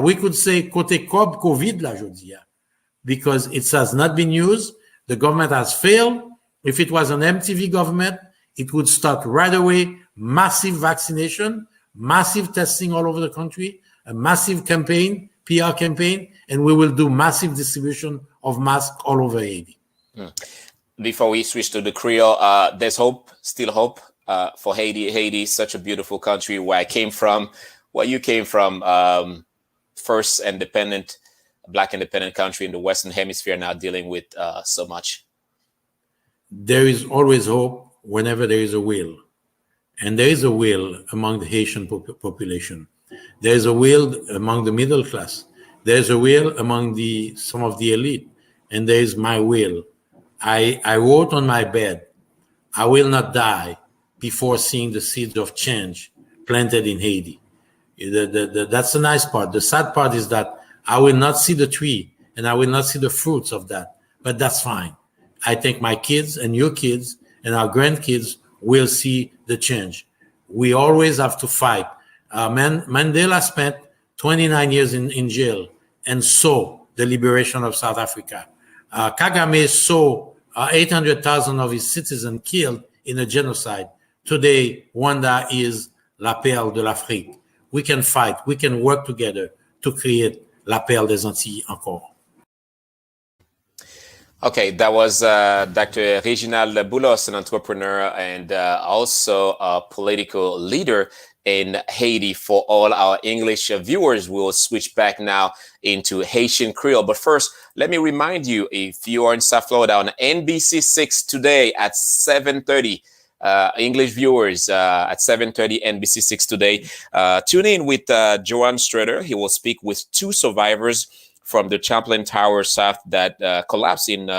We could say côté COVID là, je dis, because it has not been used. The government has failed. If it was an MTV government, it would start right away, massive vaccination, massive testing all over the country, a massive campaign, PR campaign, and we will do massive distribution of masks all over Haiti. Before we switch to the Creole, there's hope, still hope for Haiti. Haiti is such a beautiful country where I came from, where you came from, first independent, Black independent country in the Western Hemisphere, now dealing with so much. There is always hope whenever there is a will. And there is a will among the Haitian population. There is a will among the middle class. There is a will among some of the elite. And there is my will. I wrote on my bed, I will not die before seeing the seeds of change planted in Haiti. That's the nice part. The sad part is that I will not see the tree and I will not see the fruits of that, but that's fine. I think my kids and your kids and our grandkids will see the change. We always have to fight. Mandela spent 29 years in jail and saw the liberation of South Africa. Kagame saw 800,000 of his citizens killed in a genocide. Today, Rwanda is la perle de l'Afrique. We can fight. We can work together to create la perle des Antilles encore. Okay, that was Dr. Reginald Boulos, an entrepreneur and also a political leader in Haiti. For all our English viewers, we'll switch back now into Haitian Creole. But first, let me remind you, if you are in South Florida on NBC6 today at 7:30, English viewers at 7:30 NBC6 today. Tune in with Joanne Strader. He will speak with two survivors from the Champlain Tower South that collapsed in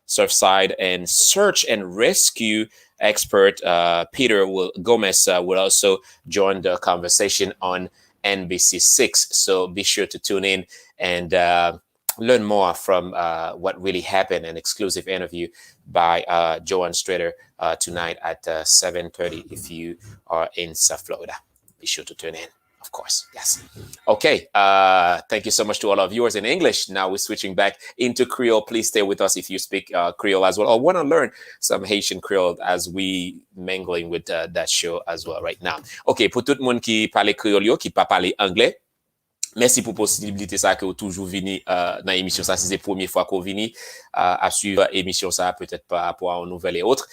Surfside, and search and rescue expert Peter Gomez will also join the conversation on NBC6. So be sure to tune in and learn more from what really happened. An exclusive interview by Joanne Strader tonight at 7:30 if you are in South Florida. Be sure to tune in. Of course, yes. Okay, thank you so much to all our viewers in English. Now we're switching back into Creole. Please stay with us if you speak Creole as well, or want to learn some Haitian Creole as we mingling with that show as well right now. Okay, pour tout le monde qui parle Creole, qui pas parler anglais, merci pour possibilité ça que vous toujours vini dans l'émission ça, si c'est la première fois qu'on vini à suivre émission ça, peut-être pas pour une nouvelle et autres.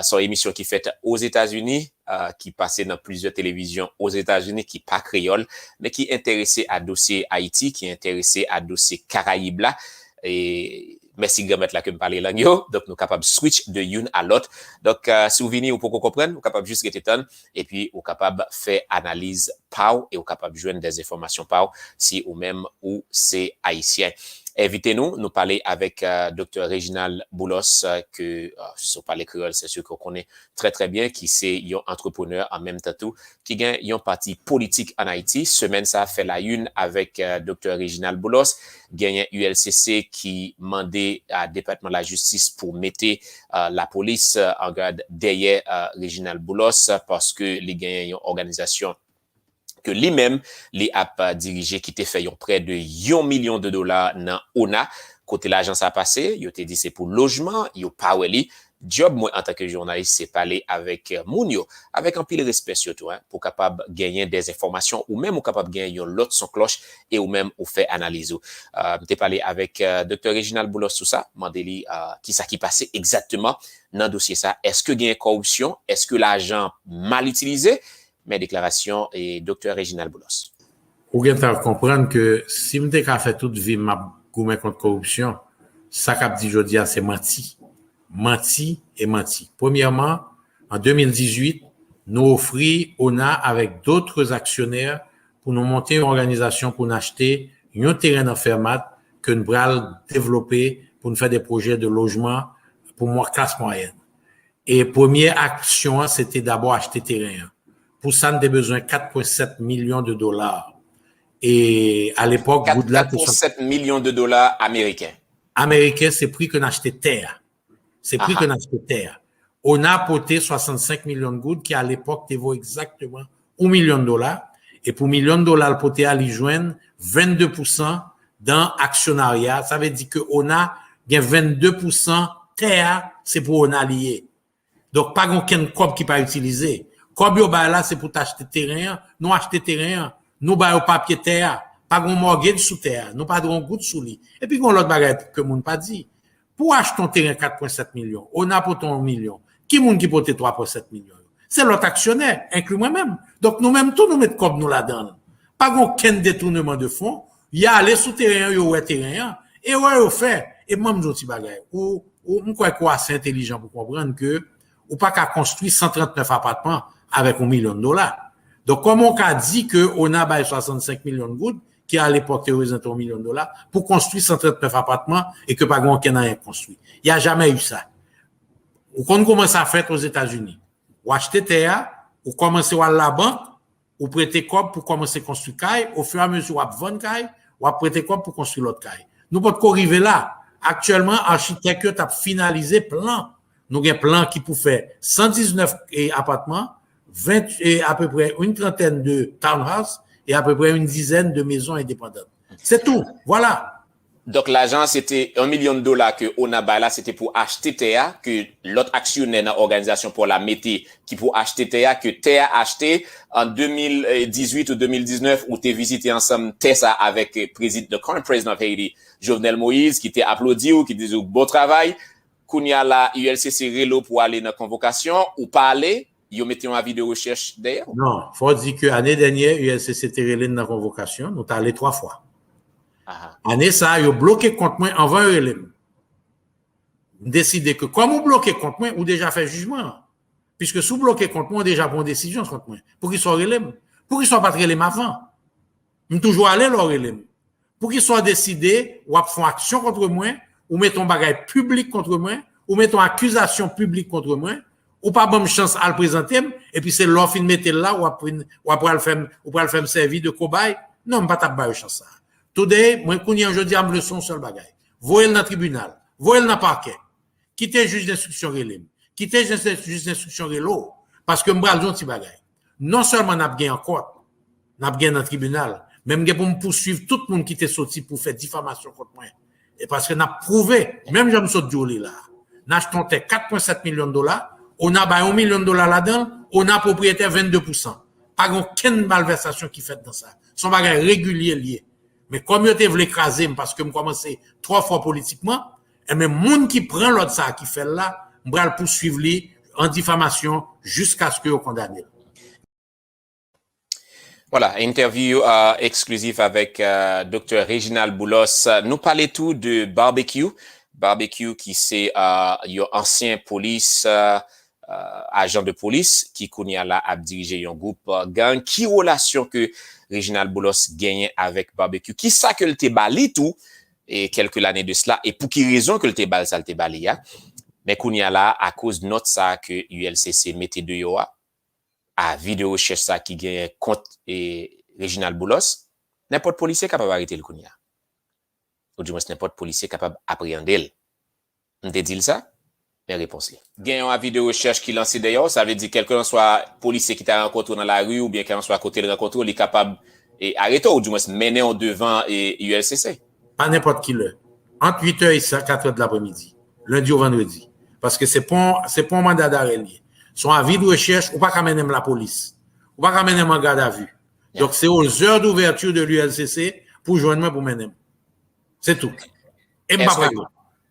C'est une émission qui fait aux États-Unis, qui passait dans plusieurs télévisions aux États-Unis, qui pas créole, mais qui est intéressé à dossier Haïti, qui est intéressé à dossier Caraïbes là. Et merci grand mettre là que me parler langue yo, donc nous capable switch de une à l'autre. Donc si vous venez ou pour comprendre, vous capable juste rester ton et puis vous capable faire analyse pau et vous capable joindre des informations pau si ou même ou c'est haïtien. Invitez-nous, nous parler avec Dr. Reginald Boulos, que si on parle créole, c'est sûr qu'on connaît très très bien, qui c'est un entrepreneur en même temps tout, qui gagne un parti politique en Haïti. Semaine ça fait la une avec Dr. Reginald Boulos, gagne ULCC qui mandait à département de la justice pour mettre la police en garde derrière Reginald Boulos parce que les gagnent une organisation que lui-même les a dirigé qui t'a fait près de $1 million dans ONA. Côté l'agence a passé, il t'a dit c'est pour logement, il pas weli. Job moi en tant que journaliste c'est parler avec Mounio avec un pile respect surtout pour capable gagner des informations ou même ou capable gagner l'autre son cloche et ou même ou fait analyse. T'ai parlé avec Dr. Reginald Boulos tout ça, mandeli qui ça qui passait exactement dans dossier ça. Est-ce que gagne corruption? Est-ce que l'argent mal utilisé? Mes déclarations et Dr. Reginald Boulos. Vous devez comprendre que si je fait toute vie ma gourmet contre corruption, ça qu'a dit aujourd'hui c'est menti. Menti et menti. Premièrement, en 2018, nous offrons ONA avec d'autres actionnaires pour nous monter une organisation pour nous acheter un terrain en fermat que nous allons développer pour nous faire des projets de logement pour moi classe moyenne. Et première action, c'était d'abord acheter terrain. Pour ça, nous avons besoin de 4,7 millions de dollars. Et à l'époque, 4,7 millions de dollars américains. Américains, c'est prix qu'on achetait terre. C'est prix qu'on achetait terre. On a apporté 65 millions de gouttes qui, à l'époque, vaut exactement $1 million. Et pour $1 million, le poté à lui joindre 22% dans actionnariat. Ça veut dire qu'on a 22% terre, c'est pour on allié. Donc, pas aucun cob qui pas utilisé. Comme yo ba là c'est pour t'acheter terrain, nous acheter terrain, nous ba au papier terre, pas gon mortgage sous terre, nous pas de goutte sous lit. Et puis gon l'autre bagage que moun pas dit. Pour acheter ton terrain 4,7 millions, on a pour ton 1 million. Qui moun qui porte 3,7 millions? C'est l'autre actionnaire, inclus moi-même. Donc nous même tout nous mettre comme nous là-dedans. Pas aucun détournement de fonds, y a aller sous terrain yo ouais terrain et ouais au fait et même d'autres bagage. Ou on croit quoi assez intelligent pour comprendre que ou pas qu'à construire 139 appartements avec $1 million. Donc, comme on a dit que on a 65 millions de gouttes, qui à l'époque représentait $1 million, pour construire 139 appartements et que pas grand qui n'a rien construit. Il n'y a jamais eu ça. Ou quand on commence à faire aux États-Unis, ou acheter terre, ou commencer à la banque, ou prêter quoi pour commencer à construire caille, au fur et à mesure, ou vendre caille, ou prêter quoi pour construire l'autre caille. Nous ne pouvons pas arriver là. Actuellement, l'architecte a finalisé plan. Nous avons un plan qui peut faire 119 appartements, 20 et à peu près une trentaine de townhouses et à peu près une dizaine de maisons indépendantes. C'est tout. Voilà. Donc, l'argent, c'était $1 million que on a là, c'était pour acheter terre, que l'autre actionnaire dans l'organisation pour la mettre, qui pour acheter terre, que terre acheté en 2018 ou 2019, où t'es visité ensemble Tessa avec le current president of Haiti, Jovenel Moise, qui t'est applaudi ou qui disait bon travail. Kounya la ULCC relo pour aller dans la convocation ou pas aller, ils ont mis un avis de recherche d'ailleurs? Non, faut dire que l'année dernière, ULCC était relé dans la convocation, nous t'allé 3 fois. Année ça, ils ont bloqué contre moi en 20 relais. Décidé que comme on bloqué contre moi, ou déjà fait jugement. Puisque sous bloqué contre moi, déjà prend décision contre moi. Pour qu'ils soient relèvés. Pour qu'ils soient pas relèvés avant. Je toujours allé leur relèvés. Pour qu'ils soient décidés, ou font action contre moi, ou mettons bagage public contre moi, ou mettons accusation publique contre moi, ou pas bonne chance à le présenter, et puis c'est l'offre de mettre là, ou après le faire servir de cobaye. Non, pas taper chance ça. Today, moi, qu'on y a aujourd'hui, am leçon seul bagage. Voyez dans le tribunal, voyez dans le parquet. Quittez juge d'instruction relève. Quittez juge d'instruction relève. Parce que m'bral un petit bagage. Non seulement n'a gagné en court, n'a gagné dans le tribunal, même pour me poursuivre tout le monde qui était sorti pour faire diffamation contre moi. Et parce que n'a prouvé, même je me saute du là, n'a acheté 4,7 millions de dollars, on a $1 million là-dedans, on a propriétaire 22%. Pas aucune malversation qui fait dans ça. Son bagage régulier lié. Mais comme je te voulais écraser parce que je commençais 3 fois politiquement, et même monde qui prend l'autre ça qui fait là, je vais le poursuivre lui en diffamation jusqu'à ce que je condamne. Voilà, interview exclusive avec Dr. Reginald Boulos. Nous parlons tout de barbecue. Barbecue qui c'est un ancien police, agent de police qui connaît là à diriger un groupe gang. Qui relation que Reginald Boulos gagne avec barbecue? Qui ça que le te bali tout et quelques années de cela et pour qui raison que le te bali ça le te bali ya? Mais qu'on y a là à cause de notre ça que ULCC mettait de yo à vidéo recherche ça qui gagne contre et Reginald Boulos, n'importe policier capable d'arrêter le kounia. Ou du moins n'importe policier capable d'appréhender. On te dit ça? Mais réponse là. Gagne une vidéo recherche qui lance d'ailleurs, ça veut dire quelqu'un soit policier qui t'a rencontré dans la rue ou bien quelqu'un soit à côté de rencontre, il est capable d'arrêter ou du moins mener en devant et ULCC. Pas n'importe qui l'heure. Entre 8h et 4h de l'après-midi, lundi au vendredi. Parce que c'est pas un mandat d'arrêt lié. Son avis de recherche, ou pas qu'à mener la police. Ou pas qu'à mener en garde à vue. Yeah. Donc, c'est aux heures d'ouverture de l'ULCC pour joindre moi pour mener. C'est tout. Et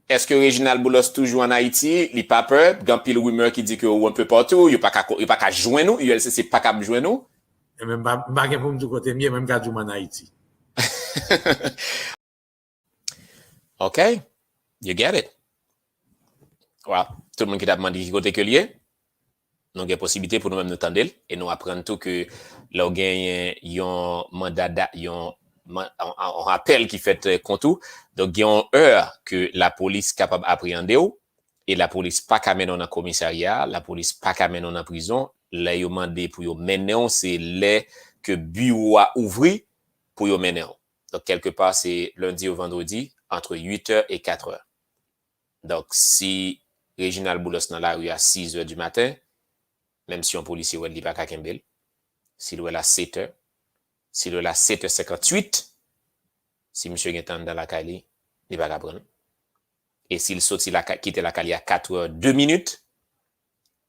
est-ce que Reginald Boulos toujours en Haïti, il pas peur, quand pile rumeur qui dit que un peu partout, il pas qu'à joindre nous, ULCC pas qu'à joindre nous. Et même pas pour me côté mieux, même qu'à jouer en Haïti. OK. You get it. Voilà. Tout le monde qui t'a demandé qui côté que lié. Nous avons possibilité pour nous-mêmes nous tendre et nous apprendre tout que là, gagne un mandat, un rappel qui fait contre. Donc, il y a une heure que la police est capable d'appréhender et la police pas qu'à mener dans le commissariat, la police pas qu'à mener dans la prison. Là, ils ont demandé pour y mener, c'est là que bureau a ouvert pour y mener. Donc, quelque part, c'est lundi au vendredi, entre 8h et 4h. Donc, si Reginald Boulos dans la rue à 6h du matin, même si un policier ne dit pas qu'à Kembel, s'il est à 7h, s'il est à 7h58, si monsieur est dans la Cali, il va pas prendre. Et s'il saute, il a quitté la Cali à 4h02,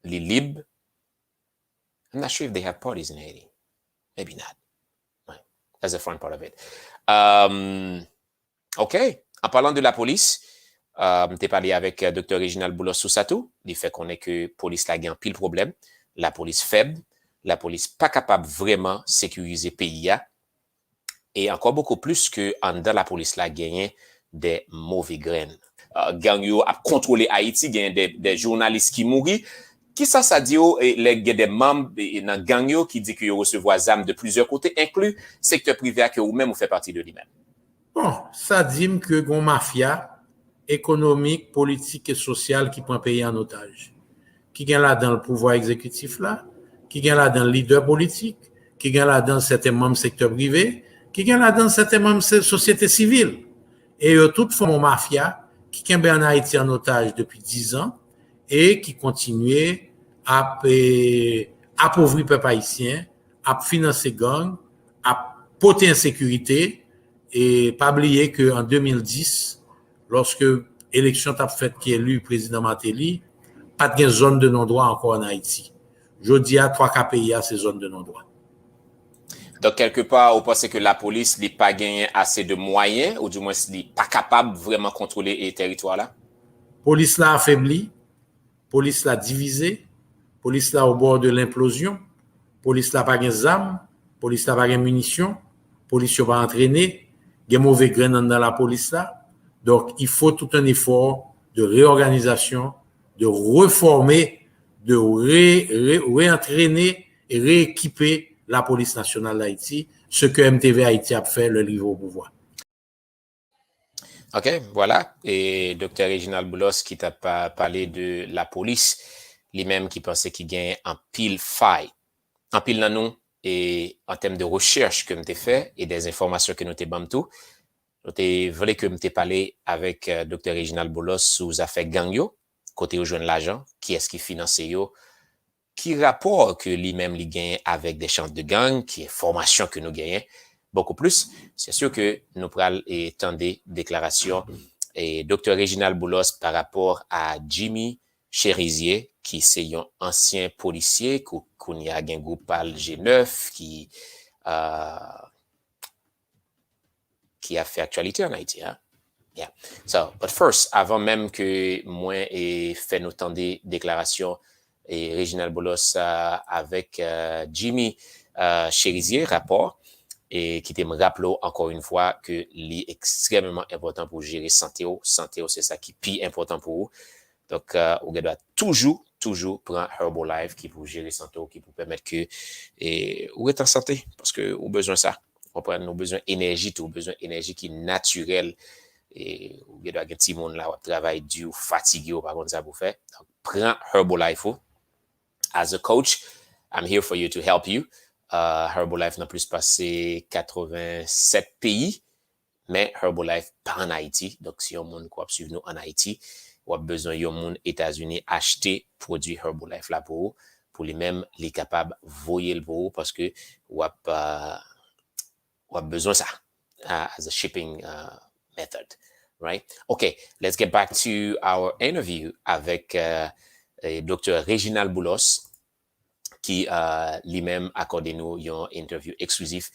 il est libre. I'm not sure if they have parties in Haiti. Maybe not. That's the fun part of it. OK. En parlant de la police, t'ai parlé avec Dr. Reginald Boulos sous ça tout. Il fait qu'on est que police la gagne pile problème. La police faible, la police pas capable vraiment sécuriser pays et encore beaucoup plus que en dans la police la gagne des mauvais graines. Gang yo a contrôler Haïti, gagne des journalistes qui mourent. Qui ça dit les des membres dans gang yo qui dit que yo recevoir armes de plusieurs côtés inclus secteur privé que ou même ou fait partie de lui-même. Bon, ça dit que gon mafia économique, politique et sociale qui prend pays en otage. Qui gagne là dans le pouvoir exécutif là, qui gagne là dans le leader politique, qui gagne là dans certains membres secteur privé, qui gagne là dans certains membres société civile. Et toutes font mafia qui gagne en Haïti en otage depuis 10 ans et qui continue à appauvrir le peuple haïtien, à financer gang, à porter insécurité et pas oublier que en 2010, lorsque l'élection t'a fait qui est élu président Martelly, pas de zone de non-droit encore en Haïti. Je dis à 3 pays à ces zones de non-droit. Donc, quelque part, vous pensez que la police n'a pas gagné assez de moyens, ou du moins, n'est pas capable de vraiment contrôler les territoires là? Police l'a affaibli, police l'a divisé, police l'a au bord de l'implosion, police l'a pas gagné d'armes, police l'a pas gagné munitions, police n'a pas entraîné, il y a mauvais graines dans la police là. Donc, il faut tout un effort de réorganisation, de reformer, de réentraîner et rééquiper la police nationale d'Haïti, ce que MTV Haïti a fait le livre au pouvoir. OK, voilà. Et Dr. Reginald Boulos qui t'a parlé de la police, lui-même qui pensait qu'il gagne en pile faille, en pile nan nous, et en termes de recherche que m'te fait et des informations que nous t'ai bam tout, nous t'ai voulu que m'te parlé avec Dr. Reginald Boulos sous affaire gang yo, côté où joindre l'argent, qui est-ce qui finance yo, qui rapport que lui-même lui gagne avec des chances de gang, qui est formation que nous gagnons, beaucoup plus. C'est sûr que nous prenons des déclarations et Dr. Reginald Boulos par rapport à Jimmy Cherizier, qui c'est un ancien policier, qui a un groupe G9, qui a fait actualité en Haïti. Hein? Yeah. So, but first, avant même que moi et fait nos temps des déclarations, et Reginald Boulos avec Jimmy Cherizier, rapport, et qui te me rappelle encore une fois que c'est extrêmement important pour gérer santé. Santé, c'est ça qui est plus important pour vous. Donc, vous devez toujours prendre Herbalife qui pour gérer santé, qui pour permettre que vous êtes en santé, parce que vous avez besoin de ça. Vous avez besoin d'énergie, vous avez besoin d'énergie qui est naturelle. Et vous devez avoir un petit monde là, qui travaille dur, fatigué, par contre, ça vous fait. Donc, prends Herbalife. As a coach, I'm here for you to help you. Herbalife n'a plus passé 87 pays, mais Herbalife pas en Haïti. Donc, si on monde quoi suivre nous en Haïti, ou a besoin yon monde États-Unis acheter produit Herbalife là pour lui-même les capable voyer le pour parce que ou a besoin ça as a shipping method, right? Okay, let's get back to our interview avec Dr. Reginald Boulos, qui lui-même accordé nous une interview exclusif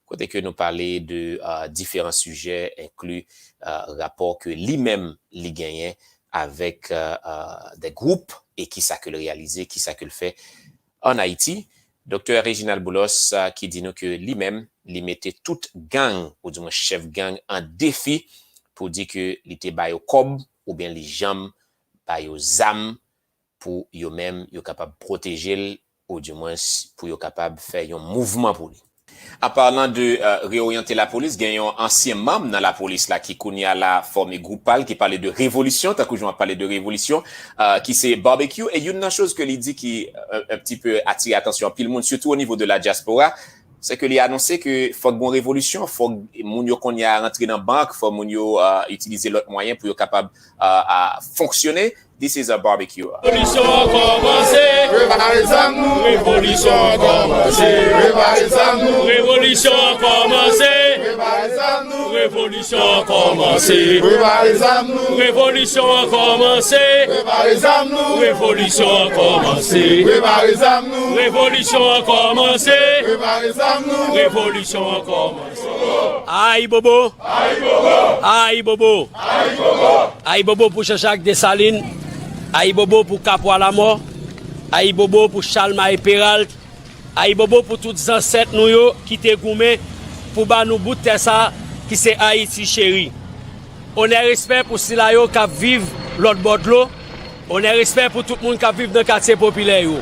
côté que nous parler de différents sujets inclus rapport que lui-même lui gagnait avec des groupes et qui ça que le réaliser, qui ça que le fait en Haïti. Dr. Reginald Boulos qui dit nous que lui-même lui mettait toute gang ou du moins chef gang en défi pour dire que il était ba yo cob ou bien les jambes ba yo zam pour yo même yo capable protéger ou du moins pour yo capable faire un mouvement pour lui. En parlant de réorienter la police, il y a un ancien membre dans la police là qui connaît la forme groupale qui parlait de révolution, t'as toujours parlé de révolution, qui c'est barbecue et une chose que il dit qui un petit peu attire attention puis le monde surtout au niveau de la diaspora, c'est que il a annoncé que faut une révolution, faut moun yo qu'on y a rentré dans banque, faut moun yo utiliser l'autre moyen pour être capable à fonctionner. This is a barbecue. Révolution commencé, révolution commencé, révolution commencé, révolution commencé, révolution commencé, révolution commencé, révolution commencé, révolution commencé. Aïe bobo, aïe bobo, aïe bobo, aïe bobo, aïe bobo pour Jean-Jacques Dessalines. Aïe bobo pour Capois la mort, aïe bobo pour Chalma et Peralt, aïe bobo pour tous les ancêtres nous qui te goumé pour ba nous bout de ça qui c'est Haïti chéri. On est respect pour ceux yo qui vivent l'autre bord de l'eau, on est respect pour tout le monde qui vit dans le quartier populaire yo.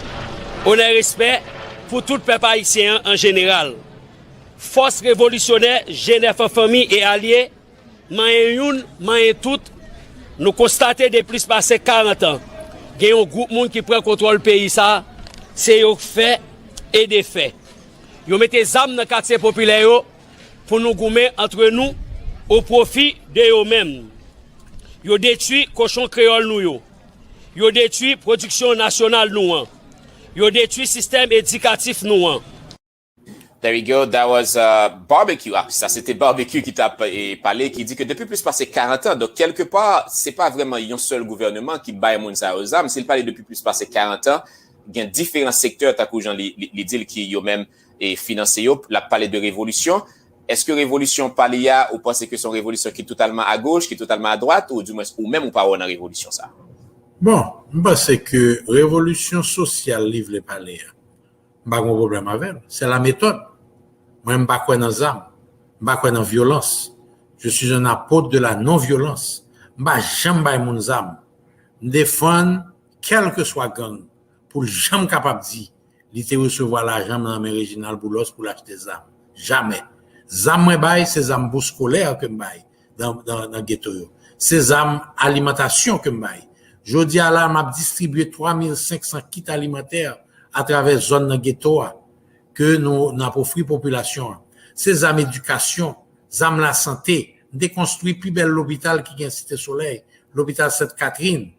On est respect pour tout le peuple haïtien en général. Force révolutionnaire, Genève en famille et alliés, mayen tout. Nous constatons depuis passé 40 ans, il y a un groupe de monde qui prend contrôle du pays, ça, c'est un fait et des faits. Ils mettent des armes dans le quartier populaire pour nous gommer entre nous au profit de eux-mêmes. Ils détruisent cochon créole nous. Ils détruisent production nationale nous. Ils détruisent système éducatif nous. There you go, that was barbecue. Ah, ça c'était barbecue qui t'a parlé, qui dit que depuis plus passé 40 ans, donc quelque part, c'est pas vraiment un seul gouvernement qui baille moun sa aux âmes, s'il parlait depuis plus passé 40 ans, il y a différents secteurs, t'as gens les deals qui yo même et financé yo, la parler de révolution. Est-ce que révolution parle ya ou pensez que son révolution qui est totalement à gauche, qui est totalement à droite, ou du moins, ou même ou pas on a révolution ça? Bon, c'est que révolution sociale livre les palais. Pas de problème avec elle. C'est la méthode. Moi, je ne suis pas dans les armes. Je ne suis pas dans la violence. Je suis un apôtre de la non-violence. Je ne suis pas dans les armes. Je défends quel que soit gang pour jamais capable dire il te recevoir l'argent dans mes Reginald Boulos pour l'acheter des armes. Jamais. Zam moi bail c'est zam bourse scolaire que bail dans ghetto yo. C'est zam alimentation que bail. Jodi à là m'a distribué 3500 kits alimentaires à travers zone dans ghetto que nous n'a offert population. C'est zam éducation, zam la santé, déconstruit plus belle l'hôpital qui est Cité Soleil, l'hôpital Sainte-Catherine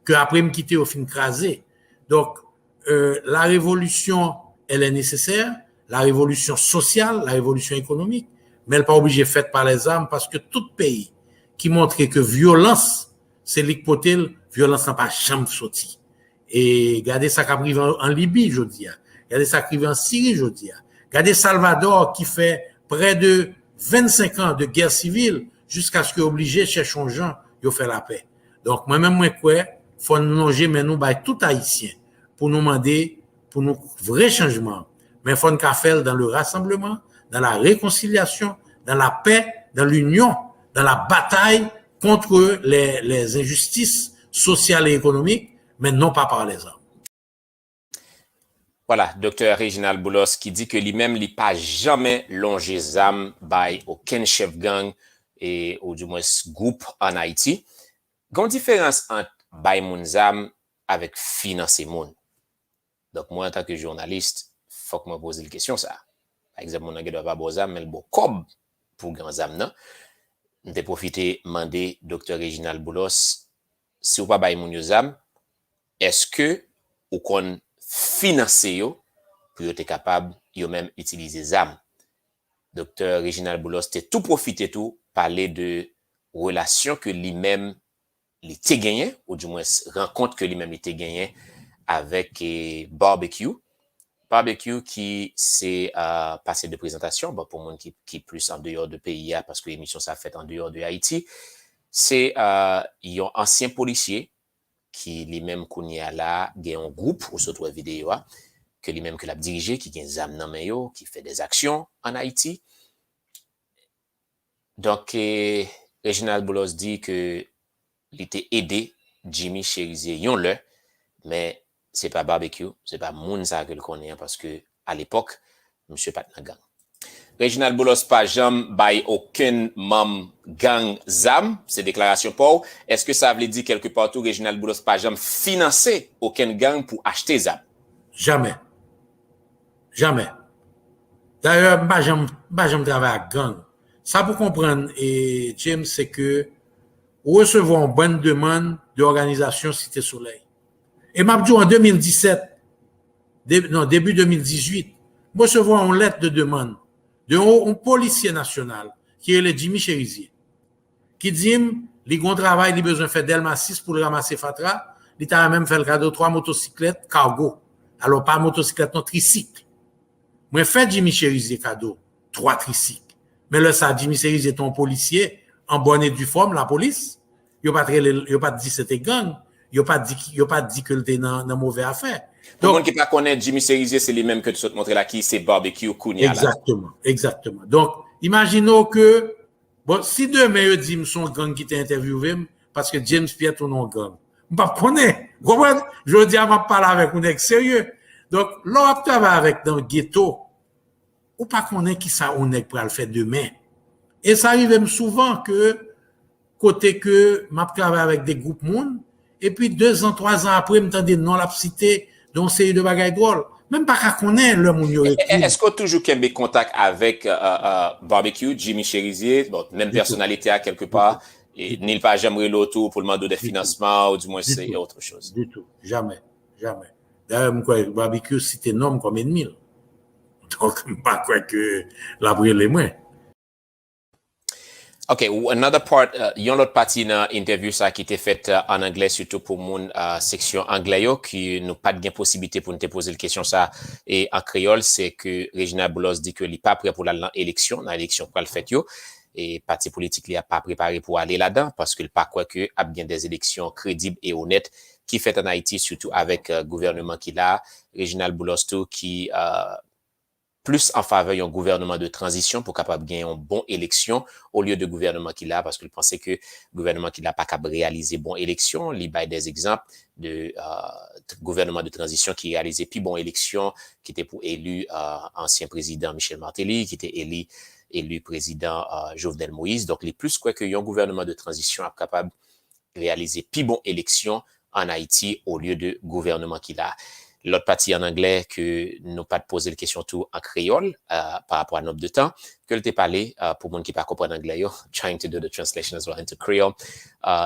que après me quitter au fin crasé. Donc la révolution elle est nécessaire, la révolution sociale, la révolution économique, mais elle n'est pas obligée faite par les armes parce que tout pays qui montre que violence c'est l'hypothèse, violence n'a pas jamais sorti. Et regardez ça qui arrive en Libye, je dis. Regardez ça qui arrive en Syrie, je dis. Regardez Salvador qui fait près de 25 ans de guerre civile jusqu'à ce qu'il est obligé de chercher un gens de faire la paix. Donc, moi-même, moi, quoi, faut nous longer, mais nous, bah, tout haïtien, pour nous demander, pour nous, vrais changements. Mais faut nous faire dans le rassemblement, dans la réconciliation, dans la paix, dans l'union, dans la bataille contre les injustices sociales et économiques, mais non pas par les armes. Voilà, Dr. Reginald Boulos qui dit que lui-même, il pas jamais longé zam by aucun chef gang et ou du moins groupe en Haïti. Gon différence entre bay moun zam avec financer moun. Donc moi en tant que journaliste, faut que me poser la question ça. Par exemple, mon doit pas bon zam mais le bon cob pour grand zam nan. M'te profiter demander Dr. Reginald Boulos si ou pas bay moun yo zam, est-ce que ou kon financer yo pour être capable yo même utiliser zam. Dr. Reginald Boulos t'es tout profité tout parler de relation que lui-même il était gagné ou du moins rencontre que lui-même était gagné avec barbecue qui c'est passé de présentation bon, pour monde qui plus en dehors de pays parce que l'émission ça fait en dehors de Haïti c'est un ancien policier qui lui-même kounya là gagne un groupe ou surtout vidéo que lui-même que l'a dirigé qui gagne zam nan men yo qui fait des actions en Haïti. Donc Reginald Boulos dit que il était aidé Jimmy Cherizier yon le mais c'est pas barbecue, c'est pas moun ça que le connaît parce que à l'époque monsieur pat nan gang. Reginald Boulos pas jamais bay aucun membre gang zam, c'est déclaration pour. Est-ce que ça veut dire quelque part tout Reginald Boulos pas jamais financé aucun gang pour acheter zam? Jamais. Jamais. D'ailleurs, pas jamais travailler avec gang. Ça pour comprendre et James c'est que recevons une bonne demande de l'organisation Cité Soleil. Et m'a dit en 2017 début 2018, recevons une lettre de demande d'un policier national qui est le Jimmy Cherizier qui dit les gros travail il besoin faire Delma 6 pour le ramasser Fatra, il t'a même fait le cadeau 3 motocyclettes cargo. Alors pas motocyclette non tricycle. Moi fait Jimmy Cherizier cadeau 3 tricycles. Mais là ça Jimmy Cherizier est un policier en bonne et due forme la police. Yo pas dit c'était gang, yo pas dit que était dans mauvais affaire. Donc monde qui pas connaît Jimmy Cherizier c'est lui même que tu te montres là qui c'est barbecue kounya là. Exactement. Donc imaginons que bon si demain yo dit son gang qui t'a interviewé parce que James Pierre ton nom gang. On pas connaît. Comprendre? Je dis m'a parler avec un ex sérieux. Donc l'on travaille avec dans le ghetto. Ou pas connaît qui ça on est pour le faire demain. Et ça arrive souvent que côté que m'a travaillé avec des groupes monde et puis 2 ans 3 ans après m'entendez non la cité donc c'est de bagaille drôle même pas qu'à connaître le monde yo. Est-ce qu'on toujours qu'un contact avec barbecue Jimmy Cherizier bon même personnalité à quelque part et n'il pas jamais l'auto pour le demander des financements ou du moins c'est autre chose. Du tout, jamais. D'ailleurs moi barbecue c'était nomme comme ennemi. Donc pas quoi que la brûler les moins. Okay, another part, yon l'autre partie dans interview ça qui était faite en anglais surtout pour mon section anglais qui nous pas de possibilité pour nous te poser la question ça et en créole c'est que Reginald Boulos dit que il pas prêt pour l'élection, dans l'élection pour le fait yo et parti politique il a pas préparé pour aller là-dedans parce qu'il pas quoi que a bien des élections crédibles et honnêtes qui fait en Haïti surtout avec gouvernement qui là Reginald Boulos tout qui plus en faveur d'un gouvernement de transition pour capable gagner une bonne élection au lieu de gouvernement qu'il a, parce qu'il pensait que le gouvernement qu'il a pas capable réaliser bonne élection. Il y a des exemples de gouvernement de transition qui réalisait plus bonne élection, qui était pour élu ancien président Michel Martelly, qui était élu président Jovenel Moise. Donc, les plus quoi que un gouvernement de transition est capable de réaliser plus bonne élection en Haïti au lieu de gouvernement qu'il a. L'autre partie en anglais que nous pas de poser la question tout en créole par rapport à nombre de temps que le t'ai parlé pour monde qui pas comprendre anglais yo, trying to do the translation as well into Creole,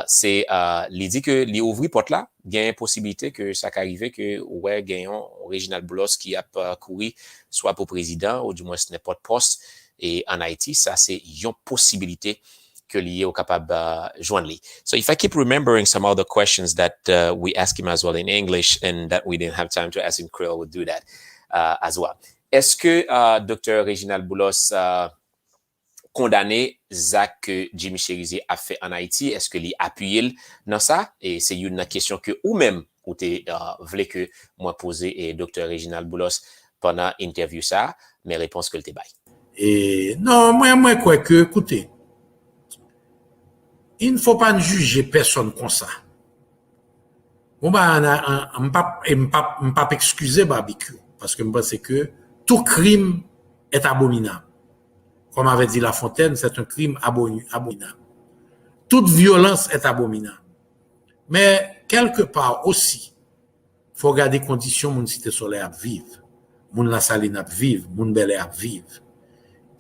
c'est l'idée que li ouvri porte là, il y a une possibilité que ça arrive que ouais gagnant Reginald Boulos qui a couru soit pour président ou du moins ce n'est pas de poste et en Haïti ça c'est une possibilité que lié au capable joindre. So if I keep remembering some other questions that we ask him as well in English and that we didn't have time to ask in Creole, we'll do that as well. Est-ce que Dr. Reginald Boulos condamné Zach que Jimmy Cherizier a fait en Haïti? Est-ce que lui appuie dans ça? Et c'est une question que ou même ou t'es voulez que moi poser et Dr. Reginald Boulos pendant interview ça, mes réponses que le bail. Et non, moi quoi que écoutez, il ne faut pas juger personne comme ça. Bon, on pas excuser barbecue, parce que je pense que tout crime est abominable. Comme avait dit La Fontaine, c'est un crime abominable. Toute violence est abominable. Mais quelque part aussi, il faut regarder les conditions où mon cité solaire à vivre, mon la saline à vivre, mon bel air à vivre.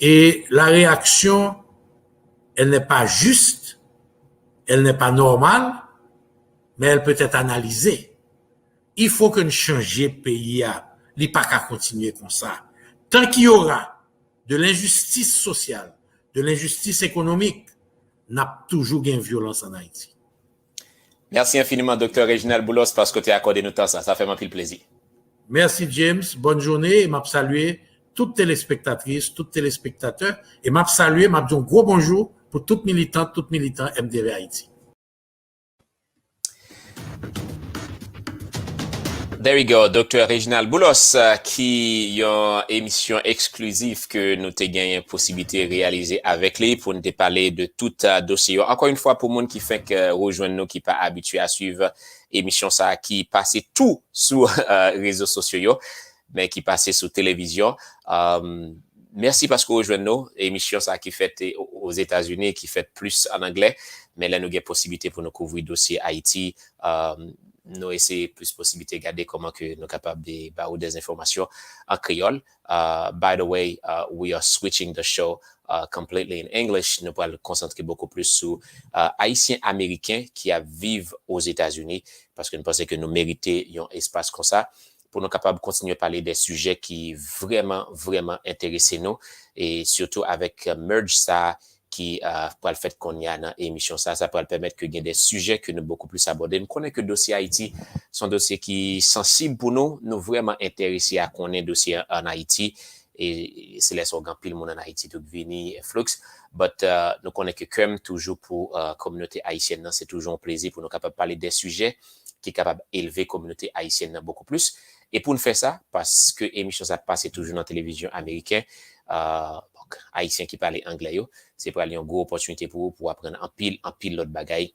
Et la réaction, elle n'est pas juste, elle n'est pas normale, mais elle peut être analysée. Il faut que nous changions le pays. Il n'est pas qu'à continuer comme ça. Tant qu'il y aura de l'injustice sociale, de l'injustice économique, on a toujours une violence en Haïti. Merci infiniment, Dr. Reginald Boulos, parce que tu as accordé nous temps. Ça fait un plaisir. Merci, James. Bonne journée. Et m'a salué toutes téléspectatrices, tous téléspectateurs. Et m'a salué, m'a dit un gros bonjour pour toutes militantes, tous militants MDV Haïti. There we go, Dr. Reginald Boulos, qui a une émission exclusive que nous t'ai gagné possibilité de réaliser avec lui pour nous parler de tout dossier. Encore une fois, pour monde qui fait que rejoindre nous, qui pas habitué à suivre émission ça, qui passait tout sur réseaux sociaux, mais qui passait sur télévision. Merci parce que rejoindre nous, émission ça qui fait aux États-Unis, qui fait plus en anglais, mais là nous avons possibilité pour nous couvrir dossier Haïti. Nous essayons plus possibilité de regarder comment que nous sommes capables de avoir des informations en créole. By the way, we are switching the show completely in English. Nous allons concentrer beaucoup plus sur Haïtiens américains qui vivent aux États-Unis parce que nous pensons que nous méritons un espace comme ça pour nous capables de continuer à parler des sujets qui vraiment intéressent nous et surtout avec merge ça qui pour le fait qu'on y a dans l'émission ça peut permettre que y ait des sujets que nous beaucoup plus aborder. Nous connaissons que le dossier Haïti sont dossiers qui sont sensibles pour nous vraiment intéressés à connaître dossier en Haïti et c'est les organes pile monde en Haïti tout vini flux but nous connaissons que comme toujours pour communauté haïtienne c'est toujours un plaisir pour nous capable parler des sujets qui est capable d'élever communauté haïtienne beaucoup plus et pour nous faire ça parce que l'émission ça passe toujours dans la télévision américaine Haïtiens qui parlent anglais, c'est pour aller une grosse opportunité pour apprendre en pile l'autre bagaille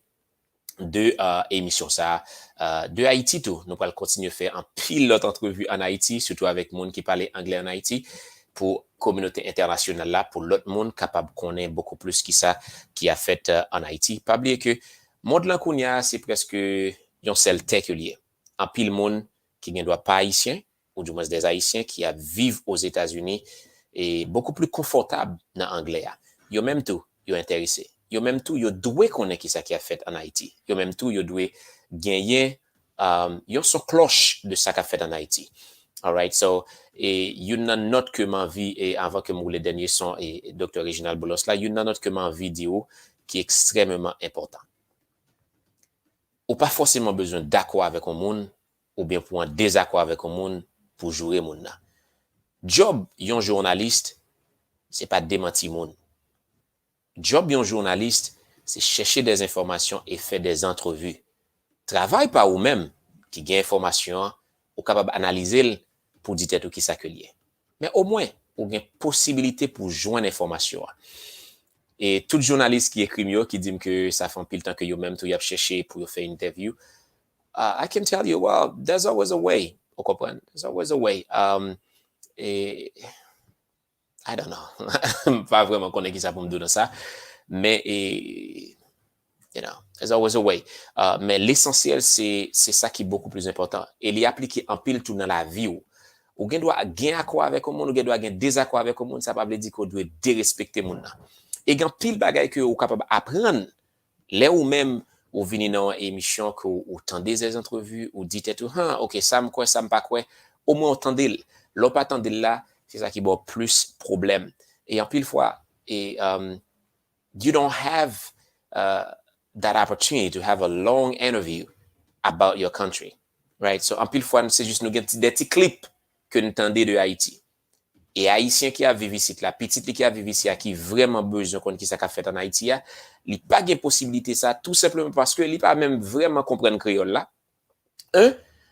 de émission ça de Haïti tout. Nous allons continuer à faire en pile l'autre entrevue en Haïti, surtout avec monde qui parle anglais en Haïti pour communauté internationale là, pour l'autre monde capable de connaître beaucoup plus qui a fait en Haïti. Pas oublier que monde là qu'on y a, c'est presque un seul tech lié. En pile monde qui ne doit pas haïtien ou du moins des haïtiens qui vivent aux États-Unis et beaucoup plus confortable dans l'anglais. Yo même tout, yo intéressé. Yo même tout, yo doué connaître qui ça qui a fait en Haïti. Yo même tout, yo doué gagner yo son cloche de ça qu'a fait en Haïti. All right, so et you n'a note que ma vie et avant que les derniers son et Dr. Reginald Boulos là, you n'a note que ma vidéo qui est extrêmement important. Ou pas forcément besoin d'accord avec un monde ou bien pour un désaccord avec un monde pour jouer monde là. Job yon journaliste, c'est pas démentir monde. Job yon journaliste, c'est chercher des informations et faire des entrevues. Travail par ou même qui gagne information ou capable d'analyser pour dire tout qui ça que lié. Mais au moins, ou une possibilité pour joindre l'information. Et tout journaliste qui écrit mieux, qui dit que ça fait un peu le temps que yo même tout y a cherché pour faire une interview, I can tell you, well, there's always a way. Vous comprenez? There's always a way. Et I don't know. Pas vraiment connaître qui ça pour me donner ça. Mais, you know, there's always a way. Mais l'essentiel, c'est ça qui est beaucoup plus important. Et il est appliqué en pile tout dans la vie. Ou gen doit gen accord avec le monde, ou gen doit gen désaccord avec le monde, ça pas veut dire qu'on doit dérespecter le monde. Et gen pile bagay que ou capable apprendre, là ou même ou vini dans émission que ou tendez des entrevues, ou dites tout, OK, ça me quoi, ça me pas quoi, au moins tendez. L'on pas tendez là, c'est ça qui va plus problème. Et en pile fois, et you don't have that opportunity to have a long interview about your country, right? So en pile fois, c'est juste nous des petits clips que nous tendez de Haïti. Et Haïtien qui a vécu ici, la petite qui a vécu ici, qui vraiment besoin qu'on qui ça qu'a fait en Haïti, il pas de possibilité ça, tout simplement parce que il pas même vraiment comprendre créole là.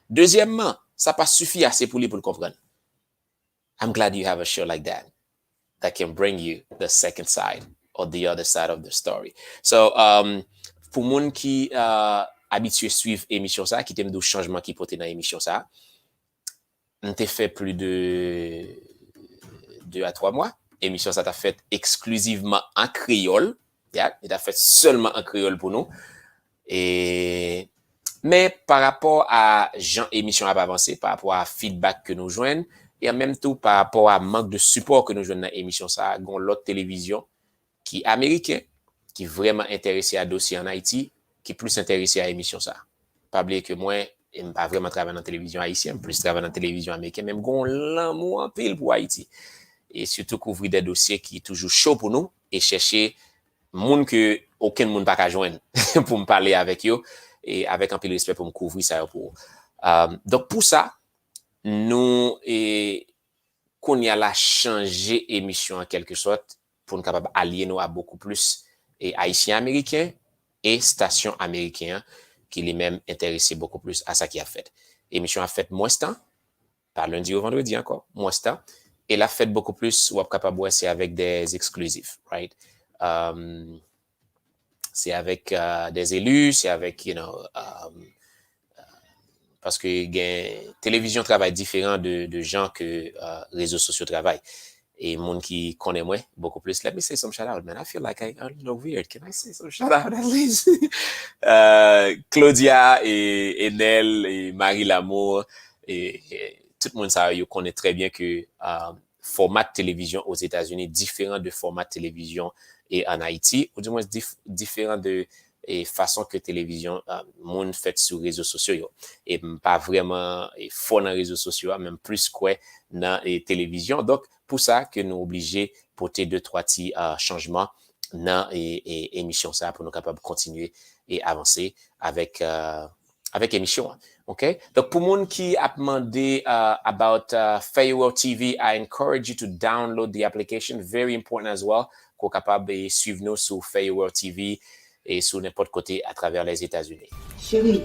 Deuxièmement, ça pas suffit assez pour lui pour le comprendre. I'm glad you have a show like that can bring you the second side or the other side of the story. So, pour moun qui habitué suivre émission ça, qui t'aime de changement qui porté dans émission ça, on t'a fait plus de 2 à 3 mois. Émission ça t'a fait exclusivement en créole. Yeah, il t'a fait seulement en créole pour nous. Mais par rapport à Jean émission a avancé, par rapport à feedback que nous joignons, et en même temps par rapport à manque de support que nous joignons dans l'émission ça, gon l'autre télévision qui est américain, qui est vraiment intéressé à dossier en Haïti, qui est plus intéressé à l'émission ça. Pas oublier que moi, je ne pas vraiment travailler dans la télévision haïtienne, plus travailler dans la télévision américaine, même gon l'amour en pile pour Haïti. Et surtout couvrir des dossiers qui sont toujours chauds pour nous et chercher monde que aucun monde pas qu'à joindre pour me parler avec eux et avec un peu de respect pour me couvrir ça pour. Donc pour ça, nous qu'on y a la changer émission en quelque sorte pour nous capable allier nous à beaucoup plus et haïtiens américains et stations américaines qui les même intéressés beaucoup plus à ça qui a fait. Émission a fait moins temps, par lundi au vendredi encore, moins temps. Et la fête beaucoup plus, ou capable c'est avec des exclusifs, right? C'est avec des élus, c'est avec, you know, parce que télévision travaille différent de gens que réseaux sociaux travaillent. Et monde qui connaît moi beaucoup plus. Let me say some shout out, man. I feel like I'm a little weird. Can I say some shout out at least? Claudia et Enel et Marie Lamour et tout le monde ça, vous connaît très bien que format de télévision aux États-Unis différent de format de télévision et en Haïti, ou du moins différent de façon que télévision monde fait sur réseaux sociaux et pas vraiment fort dans les réseaux sociaux, même plus quoi dans les télévisions. Donc pour ça que nous obligés porter 2-3 petits changements dans émission ça pour nous capables de continuer et avancer avec émission. Okay? Donc, pour moun qui a demandé about Fayeworld TV, I encourage you to download the application. Very important as well. Qu'on capable de suivre nous sur Fayeworld TV et sur n'importe côté à travers les États-Unis. Chérie,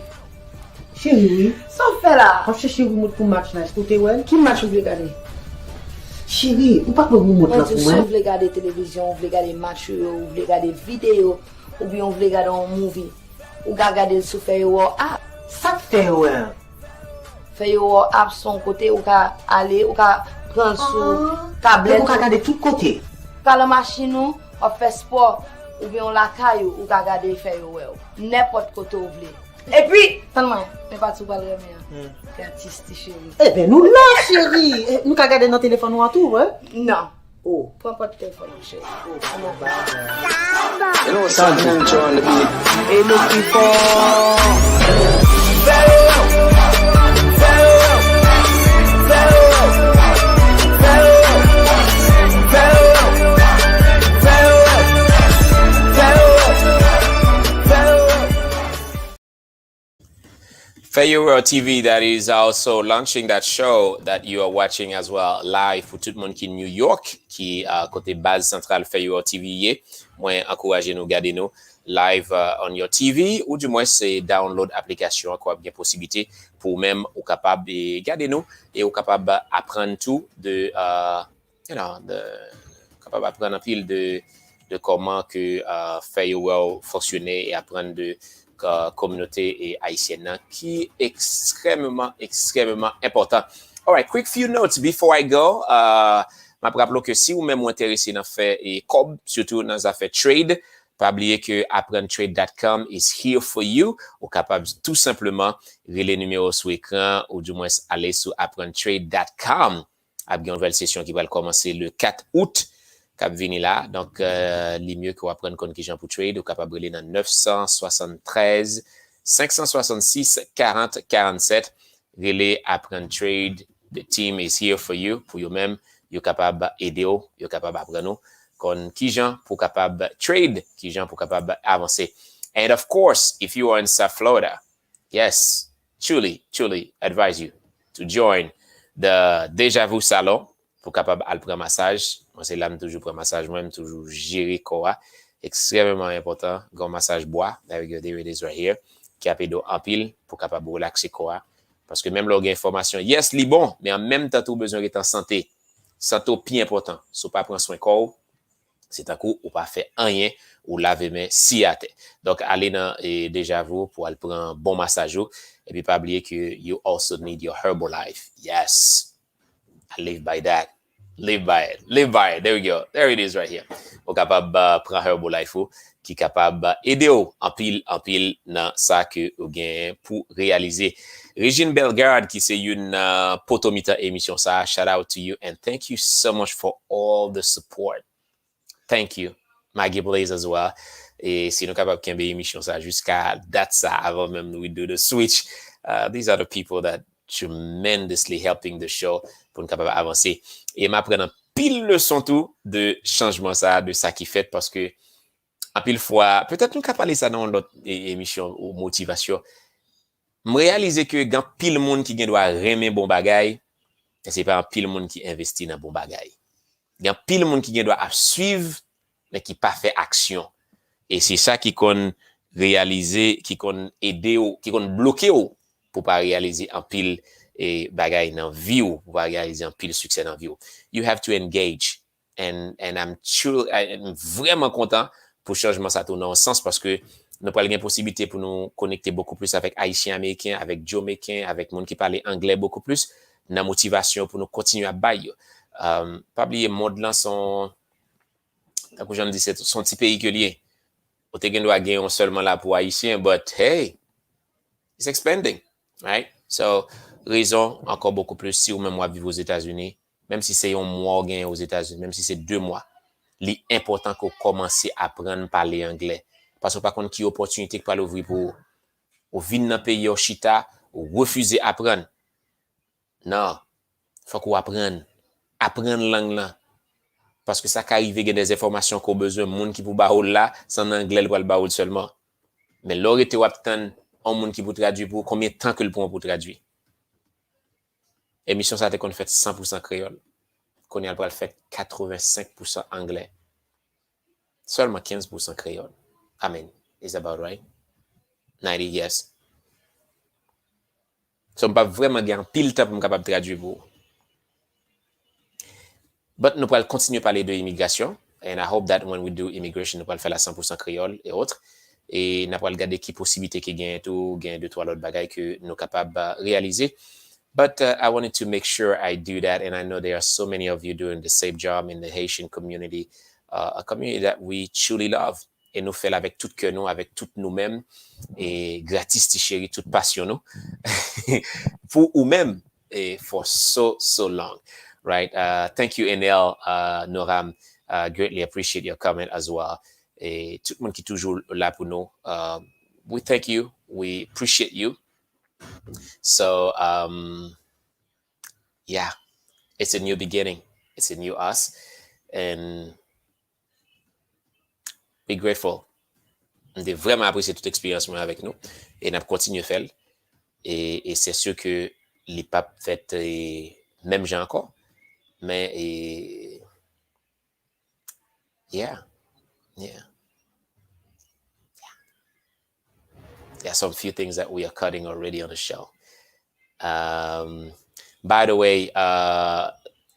oui. Ça fait là. Quand je cherche vous pour match là, écoutez, ouais. Qui match vous voulez regarder? Chérie, ou pas pour vous montrer là pour moi? Vous voulez regarder télévision, vous voulez regarder match, vous voulez regarder vidéo, ou bien vous voulez regarder un movie, ou regarder sur Fayeworld app. Ça fait ouais. Fayeworld app son côté ou ka aller ou ka prendre sur tablette ou ka regarder tout côté. Quand la machine ou fait sport ou bien la caille ou ka regarder Fayeworld n'importe côté où vous voulez. Et puis tellement mais pas tout parler bien. Artiste chérie. Eh ben nous là chérie, nous ka regarder dans téléphone ou en tout ouais? Non. Oh, prends pas de téléphone chérie. Oh, comment va? You know something on the beat. Hey looking for Fayeworld TV that is also launching that show that you are watching as well live pour tout le monde qui est New York, qui à côté base centrale Fayeworld TV. Moi, encouragez nous garder nous live on your TV ou du moins c'est download application quoi bien possibilité pour même au capable de garder nous et au capable apprendre tout de you know, capable d'apprendre un pile de comment que Firewall fonctionnait et apprendre de communauté et haïtienne qui est extrêmement important. All right, quick few notes before I go. Je rappelle que si vous même intéressé dans faire et cob, surtout dans les affaires trade, pas oublier que apprendtrade.com is here for you. Ou capable tout simplement les numéros sur écran ou du moins aller sur apprendtrade.com. Avec une nouvelle session qui va commencer le 4 août. Cap vini là. Donc, les mieux que vous apprendre qu'on qui pour trade, ou capable de dans 973 566 40 47. Relais apprendre trade. The team is here for you. Pour vous-même, vous capable aider, vous capable apprendre kon qui gens pour capable trade, qui gens pour capable avancer. And of course, if you are in South Florida, yes, truly advise you to join the Déjà Vu Salon pour capable aller prendre massage. Moi c'est là toujours prendre massage, moi toujours gérer quoi. Extrêmement important, grand massage bois, there it is right here, qui a pédo en pile pour capable relaxer quoi. Parce que même l'organe information, yes, li bon, mais en même temps tout besoin d'être en santé. Santé plus important, so pas prendre soin corps. C'est un coup ou pas fait rien ou laver main si à terre. Donc allez dans Déjà Vu pour aller prendre un bon massage et puis pas oublier que you also need your Herbalife. Yes. I live by that. Live by it. There we go. There it is right here. Ou capable prendre Herbalife qui capable aider en pile dans ça que ou gain pour réaliser. Regine Bellegarde qui c'est une potomita émission ça. Shout out to you and thank you so much for all the support. Thank you. Maggie Blaze as well. Et si nous capable de faire émission ça jusqu'à date ça avant même we do the switch. These are the people that tremendously helping the show pour nous capable avancer. Et m'apprendre pile leçon tout de changement ça, de ça qui fait parce que en pile fois, peut-être nous capable parler ça dans l'autre émission ou motivation. Me réaliser que grand pile monde qui doit aimer bon bagay, et c'est pas un pile monde qui investit dans bon bagay. Il y a pile monde qui doit suivre mais qui pas fait action et c'est ça qui qu'on réaliser qui qu'on aider ou qui qu'on bloquer ou pour pas réaliser un pile et bagaille dans vie ou pour pas réaliser un pile succès dans vie. You have to engage and I'm vraiment content pour changement ça tourne en sens parce que nous avons une possibilité pour nous connecter beaucoup plus avec haïtiens américains, avec jamaïcains, avec monde qui parle anglais beaucoup plus, dans motivation pour nous continuer à bailler. Pas oublier monde là son comme j'en dis c'est son petit pays que lié au te doit gagner seulement là pour haïtien but hey it's expanding right so raison encore beaucoup plus si ou même moi vivre aux États-Unis même si c'est un mois gain aux États-Unis même si c'est 2 mois l'important qu'on commence à apprendre parler anglais parce que par contre qui opportunité pour l'ouvrir pour au venir dans pays au chita ou refuser apprendre non faut qu'on apprendre langue là parce que ça qu'arrive il y a des informations qu'on besoin monde qui pour baoul là sans anglais pour le baoul seulement mais l'aurait ou attendre un monde qui pour traduire pour combien de temps que le pour traduire émission ça qu'on fait 100% créole qu'on y a pour le fait 85% anglais seulement 15% créole amen is about right 90 yes so pas vraiment gain pile temps pour capable traduire pour but nous pourrons continuer à parler de immigration and I hope that when we do immigration nous pourrons faire la 100% créole et autres et nous pourrons regarder qui possibilité qui gagne tout gagne 2-3 autres bagages que nous capables réaliser but I wanted to make sure I do that and I know there are so many of you doing the same job in the Haitian community a community that we truly love et nous fait avec tout cœur nous avec tout nous-mêmes et gratis ti chéri toute passion nous pour ou même et for so long right thank you Enel Noram greatly appreciate your comment as well et tout le monde qui est toujours là pour nous we thank you we appreciate you so yeah it's a new beginning it's a new us and be grateful on est vraiment apprécié toute expérience avec nous et on a continué à faire et c'est sûr que les papes fait même gens encore mais yeah there are some few things that we are cutting already on the show by the way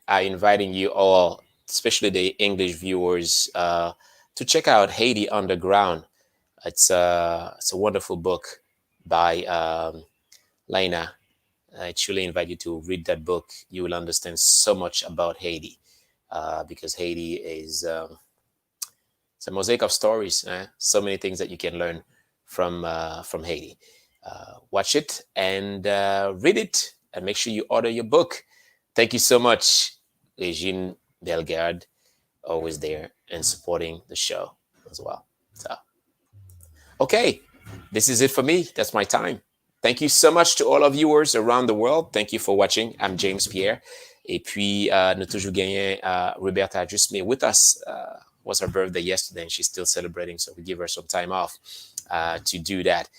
I inviting you all, especially the English viewers, to check out Haiti Underground. It's a wonderful book by Lena. I truly invite you to read that book. You will understand so much about Haiti, because Haiti is it's a mosaic of stories. So many things that you can learn from Haiti. Watch it and read it, and make sure you order your book. Thank you so much, Regine Bellegarde, always there and supporting the show as well. So, okay, this is it for me. That's my time. Thank you so much to all our viewers around the world. Thank you for watching. I'm James Pierre. Et puis, nous toujours gagné Roberta Jusme with us. Was her birthday yesterday, and she's still celebrating, so we give her some time off to do that.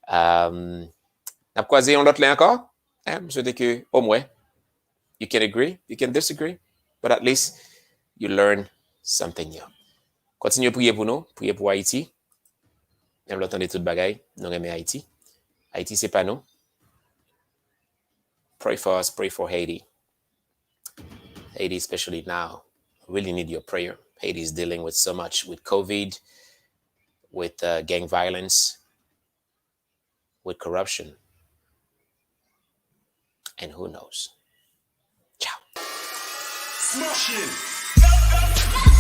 N'a croisé on l'autre là encore? Je souhaite que au moins you can agree, you can disagree, but at least you learn something new. Continuez à prier pour nous, prier pour Haïti. Même l'autre de toute bagaille, nous aimons Haïti. Haïti, c'est pas nous. Pray for us, pray for Haiti. Haiti, especially now, really need your prayer. Haiti is dealing with so much, with COVID, with gang violence, with corruption, and who knows. Ciao. Smash it.